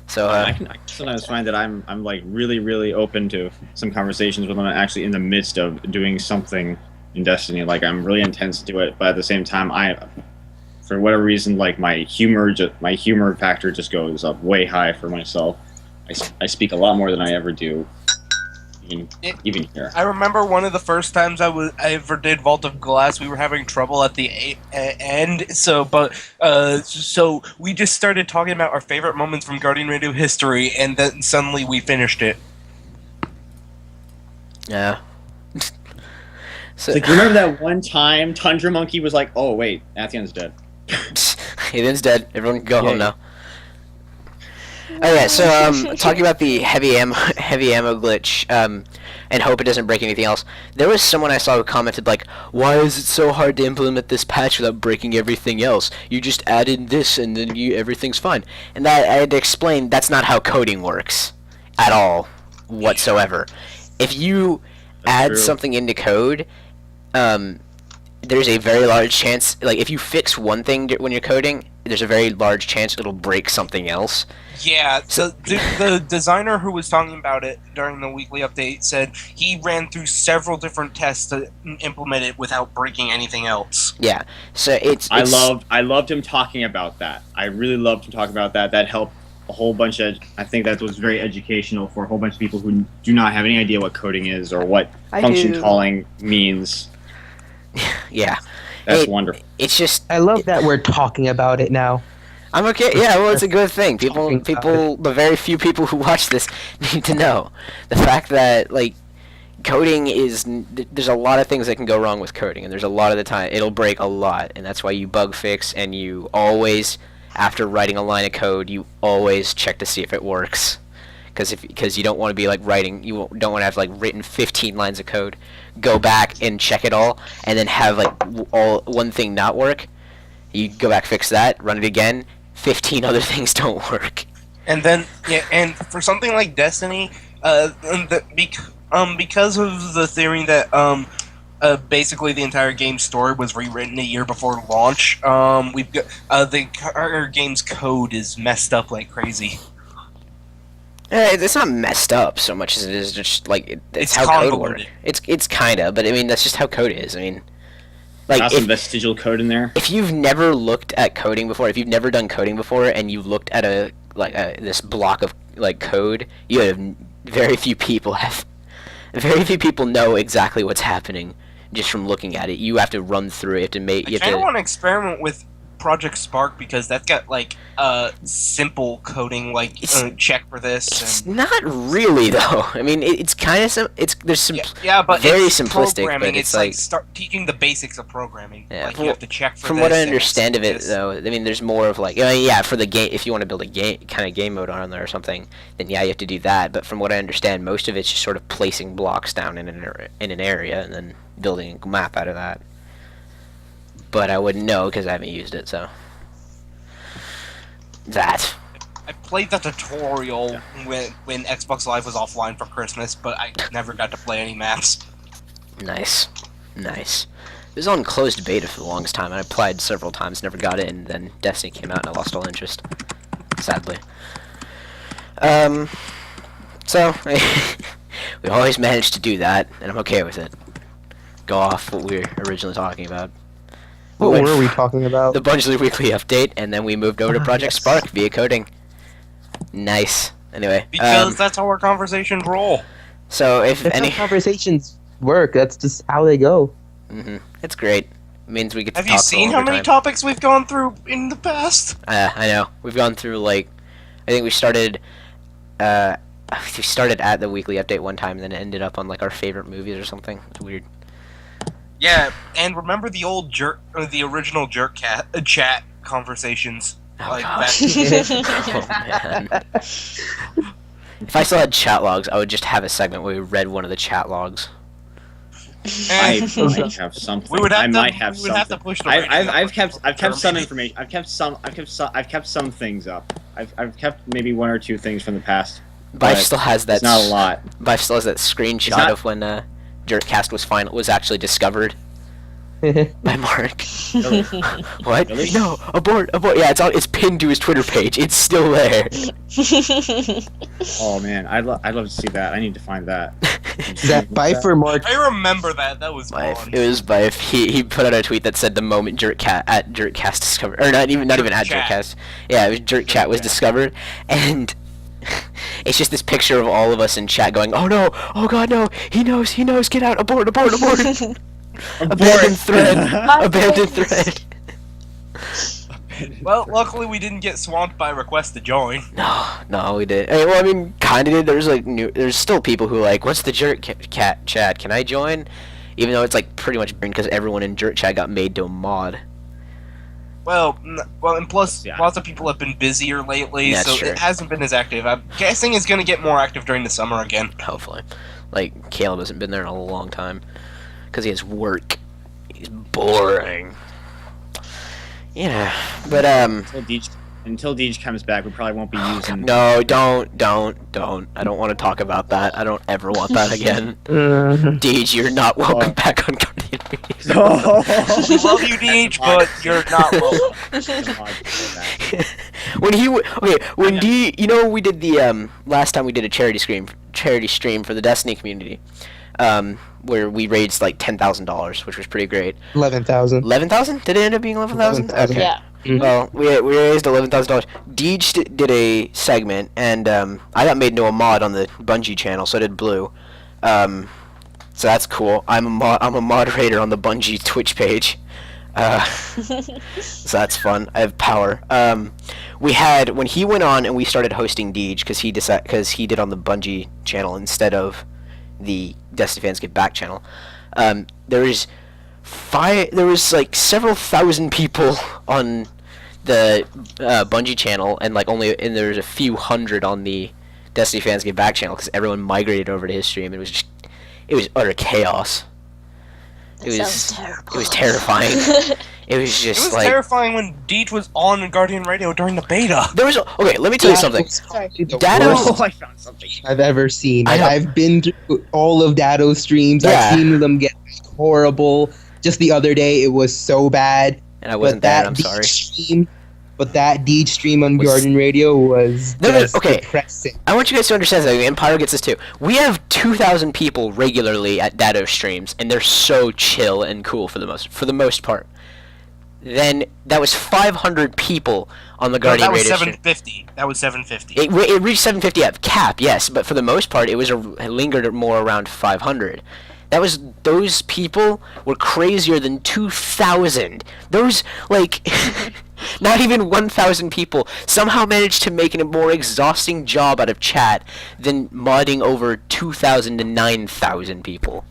[SPEAKER 1] So,
[SPEAKER 5] I can sometimes find that I'm like really open to some conversations when I'm actually in the midst of doing something in Destiny. Like I'm really intense to it, but at the same time, for whatever reason, like my humor factor just goes up way high for myself. I speak a lot more than I ever do, even here.
[SPEAKER 3] I remember one of the first times I ever did Vault of Glass. We were having trouble at the end, so we just started talking about our favorite moments from Guardian Radio history, and then suddenly we finished it.
[SPEAKER 1] yeah. So,
[SPEAKER 5] It's like, remember that one time Tundra Monkey was like, "Oh wait, Athion's dead."
[SPEAKER 1] Aiden's dead. Everyone can go
[SPEAKER 5] Yay.
[SPEAKER 1] home now. Oh yeah, so talking about the heavy ammo glitch, and hope it doesn't break anything else. There was someone I saw who commented like, "Why is it so hard to implement this patch without breaking everything else? You just add in this and then everything's fine." And that I had to explain that's not how coding works at all whatsoever. If you add
[SPEAKER 5] true.
[SPEAKER 1] something into code, there's a very large chance, like if you fix one thing when you're coding, there's a very large chance it'll break something else.
[SPEAKER 3] Yeah, so the designer who was talking about it during the weekly update said he ran through several different tests to implement it without breaking anything else.
[SPEAKER 1] Yeah, so it's
[SPEAKER 5] I loved him talking about that. I really loved him talking about that. That helped a whole bunch of. I think that was very educational for a whole bunch of people who do not have any idea what coding is or what
[SPEAKER 1] I
[SPEAKER 5] function
[SPEAKER 1] do.
[SPEAKER 5] calling means.
[SPEAKER 1] yeah.
[SPEAKER 5] That's
[SPEAKER 1] It-
[SPEAKER 5] wonderful.
[SPEAKER 1] It's just
[SPEAKER 6] I love that we're talking about it now.
[SPEAKER 1] I'm okay. Yeah, well, it's a good thing.
[SPEAKER 6] Talking about
[SPEAKER 1] The very few people who watch this need to know the fact that like coding is. There's a lot of things that can go wrong with coding, and there's a lot of the time it'll break a lot, and that's why you bug fix, and you always, after writing a line of code, you always check to see if it works, because you don't want to be like writing, you don't want to have like written 15 lines of code, go back and check it all, and then have like all one thing not work. You go back, fix that, run it again. 15 other things don't work.
[SPEAKER 3] And then, yeah, and for something like Destiny, because of the theory that basically the entire game's story was rewritten a year before launch, we've got our game's code is messed up like crazy.
[SPEAKER 1] It's not messed up so much as it is just like it's how code works.
[SPEAKER 3] convoluted.
[SPEAKER 1] It's kinda, but I mean that's just how code is. I mean, like
[SPEAKER 5] Got some vestigial code in there.
[SPEAKER 1] if you've never looked at coding before, if you've never done coding before, and you looked at this block of like code, you have very few people know exactly what's happening just from looking at it. You have to run through it. You have to make.
[SPEAKER 3] I
[SPEAKER 1] You
[SPEAKER 3] kind
[SPEAKER 1] have
[SPEAKER 3] of
[SPEAKER 1] to.
[SPEAKER 3] want to experiment with Project Spark because that's got like simple coding, like check for this.
[SPEAKER 1] It's
[SPEAKER 3] And,
[SPEAKER 1] not really though. I mean, it's kind of there's some.
[SPEAKER 3] yeah, but
[SPEAKER 1] very
[SPEAKER 3] it's
[SPEAKER 1] simplistic,
[SPEAKER 3] programming.
[SPEAKER 1] but it's
[SPEAKER 3] like
[SPEAKER 1] like-
[SPEAKER 3] start teaching the basics of programming.
[SPEAKER 1] Yeah,
[SPEAKER 3] Like you have to check for
[SPEAKER 1] From
[SPEAKER 3] this.
[SPEAKER 1] what I
[SPEAKER 3] and
[SPEAKER 1] understand of it,
[SPEAKER 3] this.
[SPEAKER 1] though, I mean, there's more of like, yeah, for the game. If you want to build a game kind of game mode on there or something, then yeah, you have to do that. But from what I understand, most of it's just sort of placing blocks down in an area and then building a map out of that. But I wouldn't know because I haven't used it, so that.
[SPEAKER 3] I played the tutorial when Xbox Live was offline for Christmas, but I never got to play any maps.
[SPEAKER 1] Nice. It was on closed beta for the longest time, and I applied several times, never got it, and then Destiny came out, and I lost all interest. Sadly. So, we always managed to do that, and I'm okay with it. Go off what we were originally talking about.
[SPEAKER 6] What
[SPEAKER 1] went
[SPEAKER 6] were we
[SPEAKER 1] f-
[SPEAKER 6] talking about?
[SPEAKER 1] The Bungie Weekly Update, and then we moved over to Project
[SPEAKER 6] Yes.
[SPEAKER 1] Spark via coding. Nice. Anyway,
[SPEAKER 3] Because that's how our conversations roll.
[SPEAKER 1] so if
[SPEAKER 6] That's
[SPEAKER 1] any...
[SPEAKER 6] how conversations work. That's just how they go.
[SPEAKER 1] It's great. It means we get to
[SPEAKER 3] Have
[SPEAKER 1] talk
[SPEAKER 3] you
[SPEAKER 1] for a
[SPEAKER 3] seen how
[SPEAKER 1] longer
[SPEAKER 3] many
[SPEAKER 1] time.
[SPEAKER 3] topics we've gone through in the past?
[SPEAKER 1] I know. We've gone through like, I think we started at the weekly update one time, and then it ended up on like our favorite movies or something. It's weird.
[SPEAKER 3] Yeah, and remember the old the original chat conversations?
[SPEAKER 1] Oh
[SPEAKER 3] Like
[SPEAKER 1] gosh.
[SPEAKER 3] that.
[SPEAKER 1] Oh man. If I still had chat logs, I would just have a segment where we read one of the chat logs.
[SPEAKER 5] I
[SPEAKER 3] And
[SPEAKER 5] might have something.
[SPEAKER 3] we would have
[SPEAKER 5] I
[SPEAKER 3] to.
[SPEAKER 5] might have
[SPEAKER 3] we
[SPEAKER 5] something.
[SPEAKER 3] would have to push the.
[SPEAKER 5] I've
[SPEAKER 3] rating up
[SPEAKER 5] kept some
[SPEAKER 3] maybe.
[SPEAKER 5] information. I've kept some things up. I've kept maybe one or two things from the past.
[SPEAKER 1] Bife
[SPEAKER 5] But
[SPEAKER 1] still has that.
[SPEAKER 5] It's not a lot.
[SPEAKER 1] Bife still has that screenshot
[SPEAKER 5] not-
[SPEAKER 1] of when Jerkcast was actually discovered by Mark. What?
[SPEAKER 5] Really?
[SPEAKER 1] No, abort. Yeah, it's pinned to his Twitter page. It's still there.
[SPEAKER 5] Oh man, I'd love to see that. I need to find that.
[SPEAKER 6] Is that Bife or Mark?
[SPEAKER 3] I remember that. That was
[SPEAKER 1] Bife.
[SPEAKER 3] fun.
[SPEAKER 1] It was Bife. He put out a tweet that said the moment Jerkcast discovered, or not even at
[SPEAKER 3] Chat.
[SPEAKER 1] Jerkcast. Yeah, it was Jerkchat was discovered, and it's just this picture of all of us in chat going, "Oh no! Oh god, no! He knows! Get out! Abort! Abandoned thread! Abandoned thread!"
[SPEAKER 3] Well, luckily we didn't get swamped by requests to join.
[SPEAKER 1] No, we did. Well, I mean, kind of did. There's still people who like, "What's the Jerkcat chat? Can I join?" Even though it's like pretty much because everyone in Jerk chat got made to a mod.
[SPEAKER 3] Well, and plus,
[SPEAKER 5] Yeah.
[SPEAKER 3] lots of people have been busier lately,
[SPEAKER 1] That's
[SPEAKER 3] so
[SPEAKER 1] true.
[SPEAKER 3] it hasn't been as active. I'm guessing it's going to get more active during the summer again.
[SPEAKER 1] Hopefully. Like, Caleb hasn't been there in a long time. Because he has work. He's boring. Yeah. But,
[SPEAKER 5] Until Deej comes back, we probably won't be using.
[SPEAKER 1] no, don't. I don't want to talk about that. I don't ever want that again. Deej, you're not welcome back on Guardian Media.
[SPEAKER 3] We love you, Deej, but you're not welcome.
[SPEAKER 1] When we did the, last time we did a charity stream for the Destiny community, where we raised like $10,000, which was pretty great.
[SPEAKER 6] 11,000.
[SPEAKER 1] 11,000? Did it end up being 11,000?
[SPEAKER 6] 11,000.
[SPEAKER 1] Okay.
[SPEAKER 2] Yeah.
[SPEAKER 1] Well, we raised $11,000. Deej did a segment, and I got made into a mod on the Bungie channel. So did Blue. So that's cool. I'm a moderator on the Bungie Twitch page. So that's fun. I have power. We had when he went on and we started hosting Deej because he did on the Bungie channel instead of the Destiny Fans Get Back channel. There was like several thousand people on the Bungie channel, and there's a few hundred on the Destiny Fans Get Back channel because everyone migrated over to his stream. It was utter chaos.
[SPEAKER 2] That
[SPEAKER 1] It was
[SPEAKER 2] sounds terrible.
[SPEAKER 1] it was terrifying. It was
[SPEAKER 3] It
[SPEAKER 1] just
[SPEAKER 3] was
[SPEAKER 1] like
[SPEAKER 3] terrifying when Deej was on Guardian Radio during the beta.
[SPEAKER 1] there was okay. Let me tell you
[SPEAKER 6] That
[SPEAKER 1] something.
[SPEAKER 6] was
[SPEAKER 2] Sorry.
[SPEAKER 6] the
[SPEAKER 1] Dado-
[SPEAKER 6] worst
[SPEAKER 5] Oh, I found something.
[SPEAKER 6] I've ever seen.
[SPEAKER 1] I
[SPEAKER 6] Like,
[SPEAKER 1] know.
[SPEAKER 6] I've been through all of Dado's streams.
[SPEAKER 1] Yeah.
[SPEAKER 6] I've seen them get horrible. Just the other day, it was so bad.
[SPEAKER 1] And I wasn't there. And I'm
[SPEAKER 6] Deej
[SPEAKER 1] sorry.
[SPEAKER 6] Stream, but that Deej stream on
[SPEAKER 1] Was-
[SPEAKER 6] Guardian Radio was
[SPEAKER 1] No,
[SPEAKER 6] just
[SPEAKER 1] okay.
[SPEAKER 6] depressing.
[SPEAKER 1] I want you guys to understand something, and Pyro gets this too. We have 2,000 people regularly at Dado streams, and they're so chill and cool for the most part. Then that was 500 people on the
[SPEAKER 3] No,
[SPEAKER 1] Guardian
[SPEAKER 3] that was
[SPEAKER 1] Radio stream.
[SPEAKER 3] 750. That was 750.
[SPEAKER 1] It reached 750 at cap, yes, but for the most part, it lingered more around 500. Those people were crazier than 2,000. Those like not even 1,000 people somehow managed to make a more exhausting job out of chat than modding over 2,000 to 9,000 people.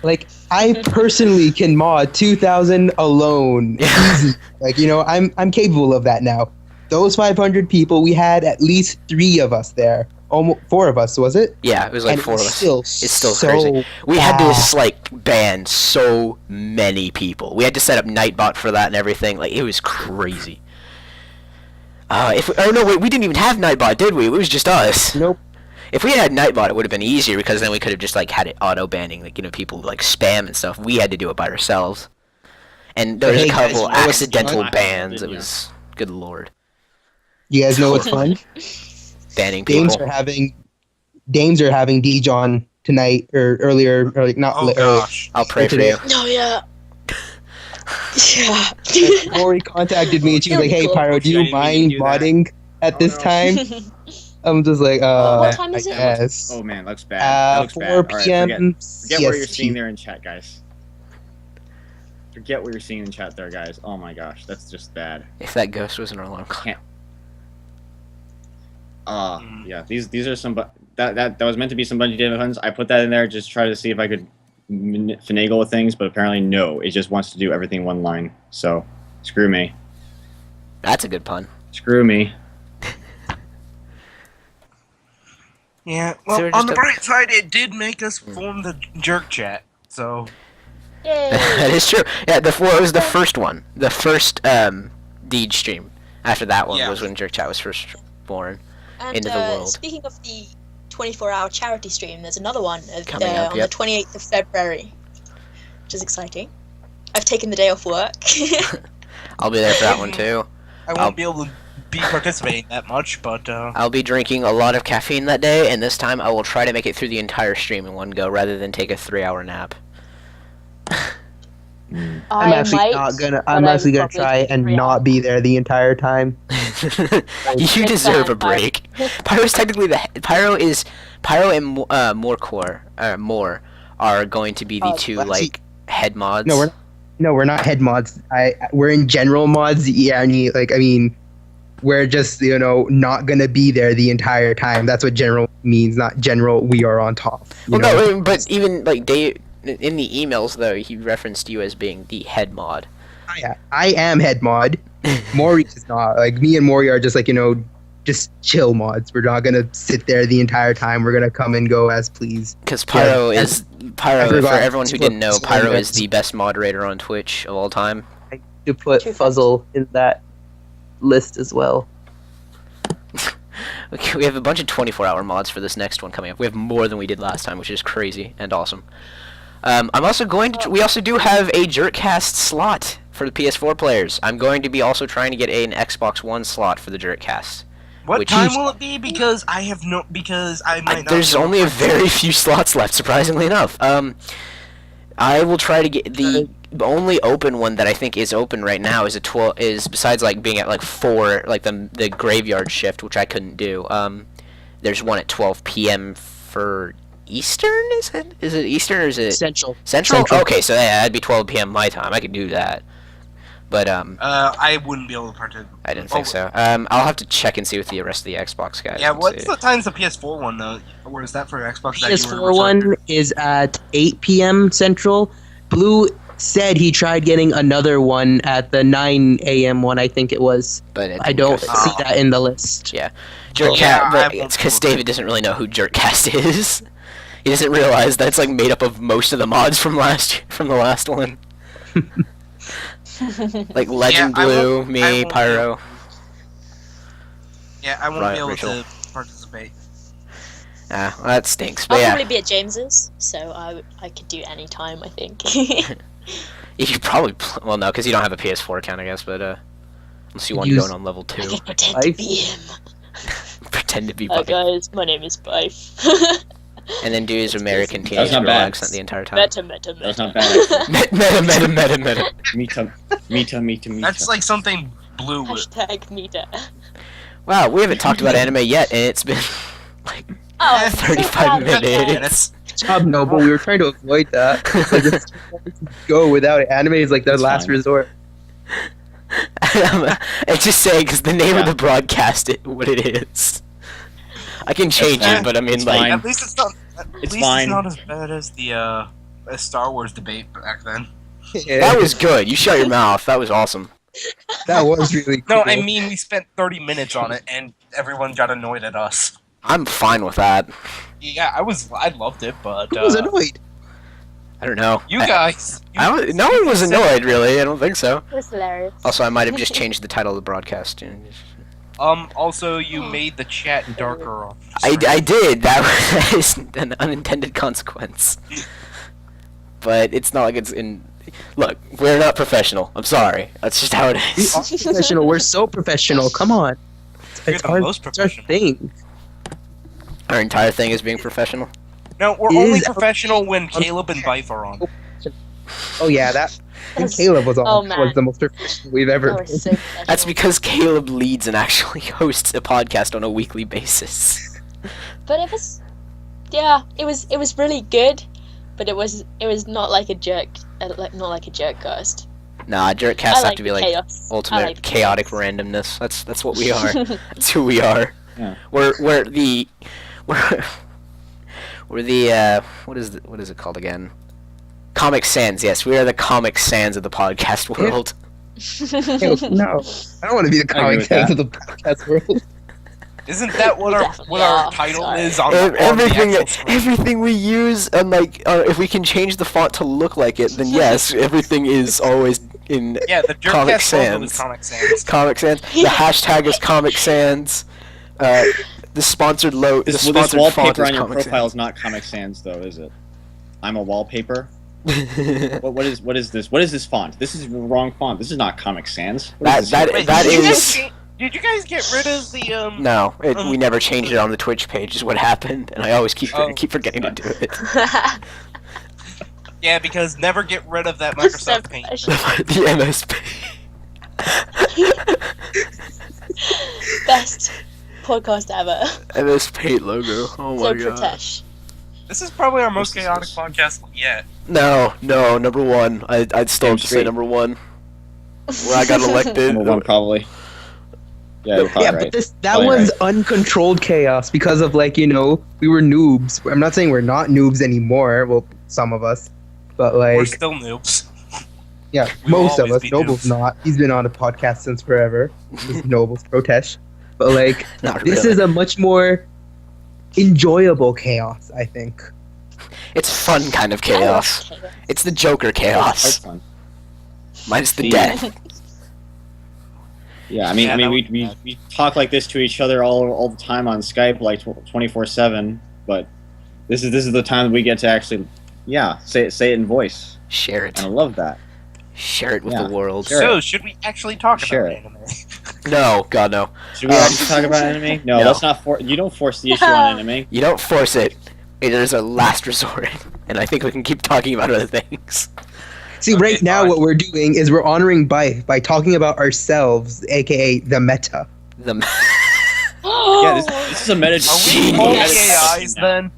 [SPEAKER 6] Like, I personally can mod 2,000 alone, easy. Like, I'm capable of that now. Those 500 people, we had at least 3 of us there. Almost 4 of us, was it?
[SPEAKER 1] Yeah, it was like
[SPEAKER 6] And
[SPEAKER 1] 4 of us. It's still
[SPEAKER 6] so
[SPEAKER 1] crazy. We had
[SPEAKER 6] bad.
[SPEAKER 1] to like ban so many people. We had to set up Nightbot for that and everything. Like it was crazy. We didn't even have Nightbot, did we? It was just us.
[SPEAKER 6] Nope.
[SPEAKER 1] If we had Nightbot, it would have been easier because then we could have just like had it auto banning, like people like spam and stuff. We had to do it by ourselves, and there was
[SPEAKER 6] Hey,
[SPEAKER 1] a
[SPEAKER 6] guys,
[SPEAKER 1] couple
[SPEAKER 6] you know what's
[SPEAKER 1] accidental
[SPEAKER 5] fun?
[SPEAKER 1] bans. It was good lord,
[SPEAKER 6] You guys know what's fun?
[SPEAKER 1] banning
[SPEAKER 6] Dames
[SPEAKER 1] people.
[SPEAKER 6] are having Deej on tonight or earlier, or like not
[SPEAKER 3] Oh
[SPEAKER 6] early.
[SPEAKER 3] gosh.
[SPEAKER 1] I'll pray for
[SPEAKER 6] today.
[SPEAKER 1] you.
[SPEAKER 2] No, yeah. Yeah.
[SPEAKER 6] Rory contacted me and she was like, "Hey, Pyro, do
[SPEAKER 5] I
[SPEAKER 6] you
[SPEAKER 5] didn't mean
[SPEAKER 6] mind
[SPEAKER 5] to do that.
[SPEAKER 6] modding at
[SPEAKER 5] Oh,
[SPEAKER 6] this
[SPEAKER 5] no.
[SPEAKER 6] time?" I'm just like,
[SPEAKER 2] What time is
[SPEAKER 6] I
[SPEAKER 2] it?
[SPEAKER 6] guess.
[SPEAKER 5] Oh man, looks bad. That looks
[SPEAKER 6] 4
[SPEAKER 5] bad. All right,
[SPEAKER 6] p.m.
[SPEAKER 5] forget what you're
[SPEAKER 6] CST.
[SPEAKER 5] seeing there in chat, guys. Forget what you're seeing in chat there, guys. Oh my gosh, that's just bad.
[SPEAKER 1] If that ghost was an alarm clock.
[SPEAKER 5] Yeah, these are some that was meant to be some Bungie Data funds. I put that in there just try to see if I could finagle with things, but apparently no. It just wants to do everything one line. So screw me.
[SPEAKER 1] That's a good pun.
[SPEAKER 5] Screw me.
[SPEAKER 3] Yeah.
[SPEAKER 1] So
[SPEAKER 3] Well,
[SPEAKER 1] we're
[SPEAKER 3] on
[SPEAKER 1] just
[SPEAKER 3] the
[SPEAKER 1] a-
[SPEAKER 3] bright side, it did make us form the jerk chat. So
[SPEAKER 1] That
[SPEAKER 2] Yay.
[SPEAKER 1] is true. Yeah, it was the first one. The first Deej stream. After that one
[SPEAKER 3] Yeah.
[SPEAKER 1] was when Jerk Chat was first born.
[SPEAKER 2] And
[SPEAKER 1] Into the world.
[SPEAKER 2] speaking of the 24-hour charity stream, there's another one
[SPEAKER 1] Coming up,
[SPEAKER 2] on
[SPEAKER 1] yep.
[SPEAKER 2] the 28th of February, which is exciting. I've taken the day off work.
[SPEAKER 1] I'll be there for that one too.
[SPEAKER 3] I
[SPEAKER 1] I'll-
[SPEAKER 3] won't be able to be participating that much, but
[SPEAKER 1] I'll be drinking a lot of caffeine that day, and this time I will try to make it through the entire stream in one go rather than take a 3-hour nap.
[SPEAKER 6] I'm actually not gonna. I'm actually gonna try and not be there the entire time.
[SPEAKER 1] You deserve a break. Pyro's technically Pyro and More are going to be the two
[SPEAKER 6] let's see.
[SPEAKER 1] like head mods.
[SPEAKER 6] We're not head mods. We're in general mods. Yeah, I mean, we're just not gonna be there the entire time. That's what general means. Not general. We are on top.
[SPEAKER 1] Well, no, but even like Dave in the emails though, he referenced you as being the head mod.
[SPEAKER 6] I am head mod. Maury is not. Like me and Maury are just just chill mods. We're not gonna sit there the entire time. We're gonna come and go as please.
[SPEAKER 1] Because Pyro
[SPEAKER 6] Yeah,
[SPEAKER 1] is
[SPEAKER 6] I
[SPEAKER 1] Pyro. For
[SPEAKER 6] forgot.
[SPEAKER 1] everyone who didn't know, Pyro is the best moderator on Twitch of all time.
[SPEAKER 4] To put
[SPEAKER 2] True
[SPEAKER 4] Fuzzle in that list as well.
[SPEAKER 1] Okay, we have a bunch of 24-hour mods for this next one coming up. We have more than we did last time, which is crazy and awesome. I'm also going to. We also do have a Jerkcast slot for the PS4 players. I'm going to be also trying to get an Xbox One slot for the Jerkcast.
[SPEAKER 3] what
[SPEAKER 1] Which
[SPEAKER 3] time
[SPEAKER 1] is-
[SPEAKER 3] will it be? Because I might not.
[SPEAKER 1] There's
[SPEAKER 3] know.
[SPEAKER 1] only a very few slots left, surprisingly enough. I will try to get the only open one that I think is open right now is besides like being at like 4, like the graveyard shift, which I couldn't do. There's one at 12 p.m. for Eastern. Is it Eastern or is it
[SPEAKER 4] Central.
[SPEAKER 1] Central?
[SPEAKER 6] Central.
[SPEAKER 1] Okay, so yeah, that'd be 12 p.m. my time. I could do that. But
[SPEAKER 3] I wouldn't be able to participate.
[SPEAKER 1] I didn't think so. I'll have to check and see with the rest of the Xbox guys.
[SPEAKER 3] Yeah,
[SPEAKER 1] and
[SPEAKER 3] what's
[SPEAKER 1] see.
[SPEAKER 3] the time's the PS4 one though? Or is that for Xbox? that you were
[SPEAKER 4] PS4 one is at 8 p.m. Central. Blue said he tried getting another one at the 9 a.m. one, I think it was.
[SPEAKER 1] But it
[SPEAKER 4] I
[SPEAKER 1] didn't
[SPEAKER 4] don't
[SPEAKER 1] go
[SPEAKER 4] see
[SPEAKER 1] through.
[SPEAKER 4] that in the list.
[SPEAKER 1] Jerkcast,
[SPEAKER 3] Yeah,
[SPEAKER 1] but
[SPEAKER 3] I
[SPEAKER 1] it's because
[SPEAKER 3] won't-
[SPEAKER 1] David doesn't really know who Jerkcast is. He doesn't realize that it's like made up of most of the mods from the last one. Like Legend
[SPEAKER 3] Yeah, I
[SPEAKER 1] Blue,
[SPEAKER 3] won't- I
[SPEAKER 1] me,
[SPEAKER 3] won't
[SPEAKER 1] Pyro.
[SPEAKER 3] Yeah, I won't
[SPEAKER 1] Right,
[SPEAKER 3] be able
[SPEAKER 1] Rachel.
[SPEAKER 3] to participate.
[SPEAKER 1] Ah, well, that stinks.
[SPEAKER 2] I'll
[SPEAKER 1] But yeah,
[SPEAKER 2] probably be at James's, so I could do any time, I think.
[SPEAKER 1] you could probably. Well, no, because you don't have a PS4 account, I guess. But unless you want to
[SPEAKER 4] Use-
[SPEAKER 1] go on level
[SPEAKER 2] I
[SPEAKER 1] 2,
[SPEAKER 2] can pretend
[SPEAKER 4] Life?
[SPEAKER 2] to be him.
[SPEAKER 1] pretend to be
[SPEAKER 2] Hi
[SPEAKER 1] Bucky,
[SPEAKER 2] guys, my name is Bife.
[SPEAKER 1] and then do his American
[SPEAKER 5] That's
[SPEAKER 1] teenage
[SPEAKER 5] not
[SPEAKER 1] girl
[SPEAKER 5] bad.
[SPEAKER 1] accent the entire time.
[SPEAKER 2] meta, meta, meta.
[SPEAKER 5] That's not bad.
[SPEAKER 1] Meta.
[SPEAKER 5] Mita.
[SPEAKER 3] That's like something Blue would.
[SPEAKER 2] Hashtag meta.
[SPEAKER 1] Wow, we haven't talked about anime yet, and it's been like
[SPEAKER 2] Oh,
[SPEAKER 1] 35 minutes.
[SPEAKER 4] Job, no, but we were trying to avoid that. Like, it's too far to go without it. Anime is like the
[SPEAKER 5] It's
[SPEAKER 4] last
[SPEAKER 5] fine.
[SPEAKER 4] resort.
[SPEAKER 1] I'm just saying because the name of
[SPEAKER 5] Yeah.
[SPEAKER 1] the broadcast what it is. I can change
[SPEAKER 5] fine.
[SPEAKER 1] it, but I mean,
[SPEAKER 5] It's
[SPEAKER 1] like,
[SPEAKER 5] fine.
[SPEAKER 3] At least it's not. At
[SPEAKER 5] It's
[SPEAKER 3] least
[SPEAKER 5] fine.
[SPEAKER 3] it's not as bad as the Star Wars debate back then.
[SPEAKER 1] that was good. You shut your mouth. That was awesome.
[SPEAKER 4] That was really cool.
[SPEAKER 3] No, I mean we spent 30 minutes on it, and everyone got annoyed at us.
[SPEAKER 1] I'm fine with that.
[SPEAKER 3] Yeah, I loved it, but
[SPEAKER 4] Who was annoyed?
[SPEAKER 1] I don't know.
[SPEAKER 3] you guys.
[SPEAKER 1] No one was annoyed, really. I don't think so.
[SPEAKER 2] It was hilarious.
[SPEAKER 1] Also, I might have just changed the title of the broadcast.
[SPEAKER 3] Also, you made the chat darker. On the
[SPEAKER 1] I
[SPEAKER 3] screen.
[SPEAKER 1] did. That was an unintended consequence. But it's not like it's in. Look, we're not professional. I'm sorry. That's just how it
[SPEAKER 4] We
[SPEAKER 1] is.
[SPEAKER 4] are professional. We're so professional. Come on.
[SPEAKER 3] You're the most
[SPEAKER 4] It's our
[SPEAKER 3] professional.
[SPEAKER 4] thing.
[SPEAKER 1] Our entire thing is being professional.
[SPEAKER 3] No, we're
[SPEAKER 4] It
[SPEAKER 3] only
[SPEAKER 4] is-
[SPEAKER 3] professional when Caleb and Bife are on.
[SPEAKER 4] Oh yeah, that. When
[SPEAKER 2] That's-
[SPEAKER 4] Caleb was on,
[SPEAKER 2] oh,
[SPEAKER 4] that was
[SPEAKER 2] man.
[SPEAKER 4] the most professional we've ever
[SPEAKER 2] That
[SPEAKER 4] been.
[SPEAKER 2] was so professional.
[SPEAKER 1] That's because Caleb leads and actually hosts a podcast on a weekly basis.
[SPEAKER 2] But it was, yeah, it was really good, but it was not like a jerk, not like a jerk cast.
[SPEAKER 1] Nah, jerk
[SPEAKER 2] I
[SPEAKER 1] casts have
[SPEAKER 2] like
[SPEAKER 1] to be
[SPEAKER 2] the
[SPEAKER 1] like
[SPEAKER 2] chaos. I
[SPEAKER 1] ultimate
[SPEAKER 2] like the
[SPEAKER 1] chaotic
[SPEAKER 2] chaos.
[SPEAKER 1] randomness. That's what we are. That's who we are.
[SPEAKER 5] Yeah.
[SPEAKER 1] We're the what is it called again? Comic Sans. Yes, we are the Comic Sans of the podcast world.
[SPEAKER 4] No, I don't want to be the
[SPEAKER 5] I agree
[SPEAKER 4] comic
[SPEAKER 5] with
[SPEAKER 4] sans
[SPEAKER 5] that.
[SPEAKER 4] of the podcast world.
[SPEAKER 3] Isn't that what
[SPEAKER 2] We
[SPEAKER 3] our
[SPEAKER 2] definitely are,
[SPEAKER 3] title
[SPEAKER 2] sorry.
[SPEAKER 3] is on,
[SPEAKER 1] Everything,
[SPEAKER 3] the actual screen?
[SPEAKER 1] everything we use, and like, if we can change the font to look like it, then yes, everything is always in
[SPEAKER 3] Yeah, the
[SPEAKER 1] Comic
[SPEAKER 3] Jerkcast logo
[SPEAKER 1] Sans.
[SPEAKER 3] is Comic Sans.
[SPEAKER 1] Comic Sans. The hashtag is Comic Sans. The sponsored
[SPEAKER 5] This
[SPEAKER 1] the sponsored font
[SPEAKER 5] wallpaper
[SPEAKER 1] is
[SPEAKER 5] on your
[SPEAKER 1] Comic
[SPEAKER 5] profile is not Comic Sans, though, is it? I'm a wallpaper.
[SPEAKER 1] Sans.
[SPEAKER 5] What is this? What is this font? This is the wrong font. This is not Comic Sans. What is
[SPEAKER 1] That
[SPEAKER 5] this?
[SPEAKER 3] Wait,
[SPEAKER 1] that
[SPEAKER 3] did you guys
[SPEAKER 1] is
[SPEAKER 3] get- Did you guys get rid of the
[SPEAKER 1] no. We never changed it on the Twitch page. Is what happened, and I always keep
[SPEAKER 3] Oh.
[SPEAKER 1] forgetting to do it.
[SPEAKER 3] Yeah, because never get rid of that
[SPEAKER 2] That's so
[SPEAKER 3] Microsoft Paint.
[SPEAKER 2] professional.
[SPEAKER 1] The MSP.
[SPEAKER 2] Best podcast ever.
[SPEAKER 1] MS Paint logo. Oh
[SPEAKER 2] So
[SPEAKER 1] my god.
[SPEAKER 2] Pritesh.
[SPEAKER 3] This is probably our most
[SPEAKER 5] This is-
[SPEAKER 3] chaotic podcast yet.
[SPEAKER 1] No, number one. I'd still have to say
[SPEAKER 5] Street.
[SPEAKER 1] number one. Where I got elected.
[SPEAKER 5] Number one, probably. Yeah, you're probably
[SPEAKER 4] Yeah,
[SPEAKER 5] right.
[SPEAKER 4] but that
[SPEAKER 5] Probably
[SPEAKER 4] was uncontrolled chaos because of like we were noobs. I'm not saying we're not noobs anymore. Well, some of us, but
[SPEAKER 3] We're
[SPEAKER 4] like
[SPEAKER 3] still noobs.
[SPEAKER 4] yeah,
[SPEAKER 3] we will
[SPEAKER 4] most of
[SPEAKER 3] always
[SPEAKER 4] us.
[SPEAKER 3] be
[SPEAKER 4] Noble's
[SPEAKER 3] noobs.
[SPEAKER 4] not. He's been on a podcast since forever. He's Noble's Protest, but like
[SPEAKER 1] Not
[SPEAKER 4] this
[SPEAKER 1] really.
[SPEAKER 4] is a much more enjoyable chaos. I think.
[SPEAKER 1] It's fun kind of chaos. It's the Joker
[SPEAKER 5] Quite
[SPEAKER 1] chaos.
[SPEAKER 5] fun.
[SPEAKER 1] Minus the
[SPEAKER 5] See?
[SPEAKER 1] death.
[SPEAKER 5] Yeah, I mean,
[SPEAKER 3] Yeah, that would
[SPEAKER 5] we talk like this to each other all the time on Skype, like 24/7. But this is the time that we get to actually, say it in voice,
[SPEAKER 1] Share it.
[SPEAKER 5] and I love that.
[SPEAKER 1] Share it with
[SPEAKER 5] Yeah.
[SPEAKER 1] the world.
[SPEAKER 5] Sure.
[SPEAKER 3] So, should we actually talk
[SPEAKER 5] Sure.
[SPEAKER 3] about anime?
[SPEAKER 1] No, God no.
[SPEAKER 5] Should we actually talk about anime? No,
[SPEAKER 1] No.
[SPEAKER 5] let's not. You don't force the issue on anime.
[SPEAKER 1] You don't force it. It is a last resort, and I think we can keep talking about other things.
[SPEAKER 4] See,
[SPEAKER 3] Okay,
[SPEAKER 4] right now
[SPEAKER 3] fine.
[SPEAKER 4] what we're doing is we're honoring by talking about ourselves, aka the meta.
[SPEAKER 1] The
[SPEAKER 5] Yeah, this is a meta.
[SPEAKER 3] Are we all the
[SPEAKER 1] Genius.
[SPEAKER 3] AIs then?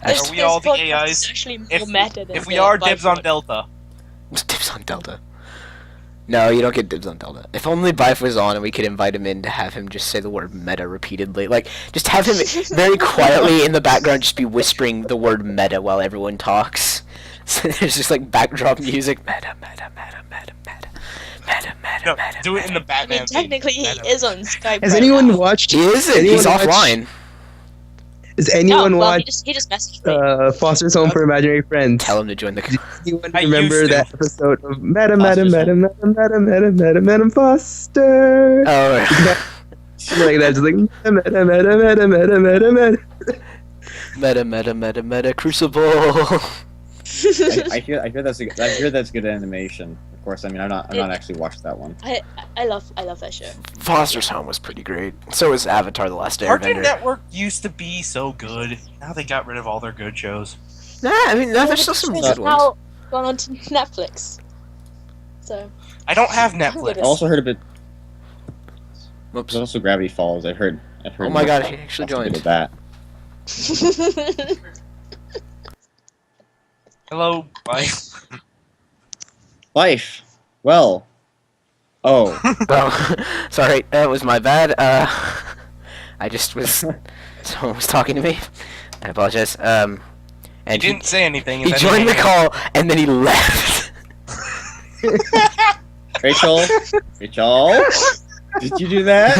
[SPEAKER 1] That's
[SPEAKER 3] Are we all the
[SPEAKER 2] podcast
[SPEAKER 3] AIs?
[SPEAKER 2] is actually more
[SPEAKER 3] If,
[SPEAKER 2] meta than
[SPEAKER 3] if we
[SPEAKER 2] the
[SPEAKER 3] are,
[SPEAKER 2] Bible
[SPEAKER 3] dibs on
[SPEAKER 2] one.
[SPEAKER 3] Delta.
[SPEAKER 1] dibs on Delta. No, you don't get dibs on Delta. If only Bife was on and we could invite him in to have him just say the word meta repeatedly. Like, just have him very quietly in the background just be whispering the word meta while everyone talks. So there's just like backdrop music. Meta, meta, meta, meta, meta, meta, meta,
[SPEAKER 3] No,
[SPEAKER 1] meta.
[SPEAKER 3] do it in the
[SPEAKER 2] I
[SPEAKER 3] Batman
[SPEAKER 2] mean, technically he
[SPEAKER 3] theme.
[SPEAKER 2] is on Skype
[SPEAKER 6] Has
[SPEAKER 2] right
[SPEAKER 6] anyone
[SPEAKER 2] now.
[SPEAKER 6] watched?
[SPEAKER 1] He isn't.
[SPEAKER 6] anyone
[SPEAKER 1] He's
[SPEAKER 6] watched-
[SPEAKER 1] offline.
[SPEAKER 6] Has
[SPEAKER 2] Oh,
[SPEAKER 6] anyone
[SPEAKER 2] well,
[SPEAKER 6] watched
[SPEAKER 2] he just messaged me.
[SPEAKER 6] Foster's Home for Imaginary Friends?
[SPEAKER 1] Tell him to join the.
[SPEAKER 6] Does anyone
[SPEAKER 3] I
[SPEAKER 6] remember
[SPEAKER 3] used to.
[SPEAKER 6] that episode of Madam
[SPEAKER 5] Foster's
[SPEAKER 6] Madam Foster?
[SPEAKER 1] Oh.
[SPEAKER 6] Like that, just like Madam.
[SPEAKER 1] Meta, meta, meta, meta, Crucible.
[SPEAKER 5] I hear that's good animation. Of course, I mean I'm not actually watched that one.
[SPEAKER 2] I love that show.
[SPEAKER 1] Foster's Home was pretty great. So was Avatar: The Last
[SPEAKER 3] Cartoon
[SPEAKER 1] Airbender.
[SPEAKER 3] Network used to be so good. Now they got rid of all their good shows.
[SPEAKER 1] Nah, I mean there's still some
[SPEAKER 2] It's
[SPEAKER 1] good ones.
[SPEAKER 2] now gone on to Netflix. So
[SPEAKER 3] I don't have
[SPEAKER 5] I
[SPEAKER 3] Netflix.
[SPEAKER 5] also heard a bit.
[SPEAKER 1] Whoops.
[SPEAKER 5] There's also Gravity Falls. I've heard.
[SPEAKER 1] Oh my god, he actually
[SPEAKER 5] lots of
[SPEAKER 1] joined.
[SPEAKER 5] bit of that.
[SPEAKER 3] Hello, bye.
[SPEAKER 5] Life. Well. Oh.
[SPEAKER 1] Oh, sorry, that was my bad. I just was. Someone was talking to me. I apologize.
[SPEAKER 3] He
[SPEAKER 1] And
[SPEAKER 3] didn't say anything.
[SPEAKER 1] he
[SPEAKER 3] and then
[SPEAKER 1] joined the
[SPEAKER 3] hung up.
[SPEAKER 1] call and then he left.
[SPEAKER 5] Rachel. Did you do that?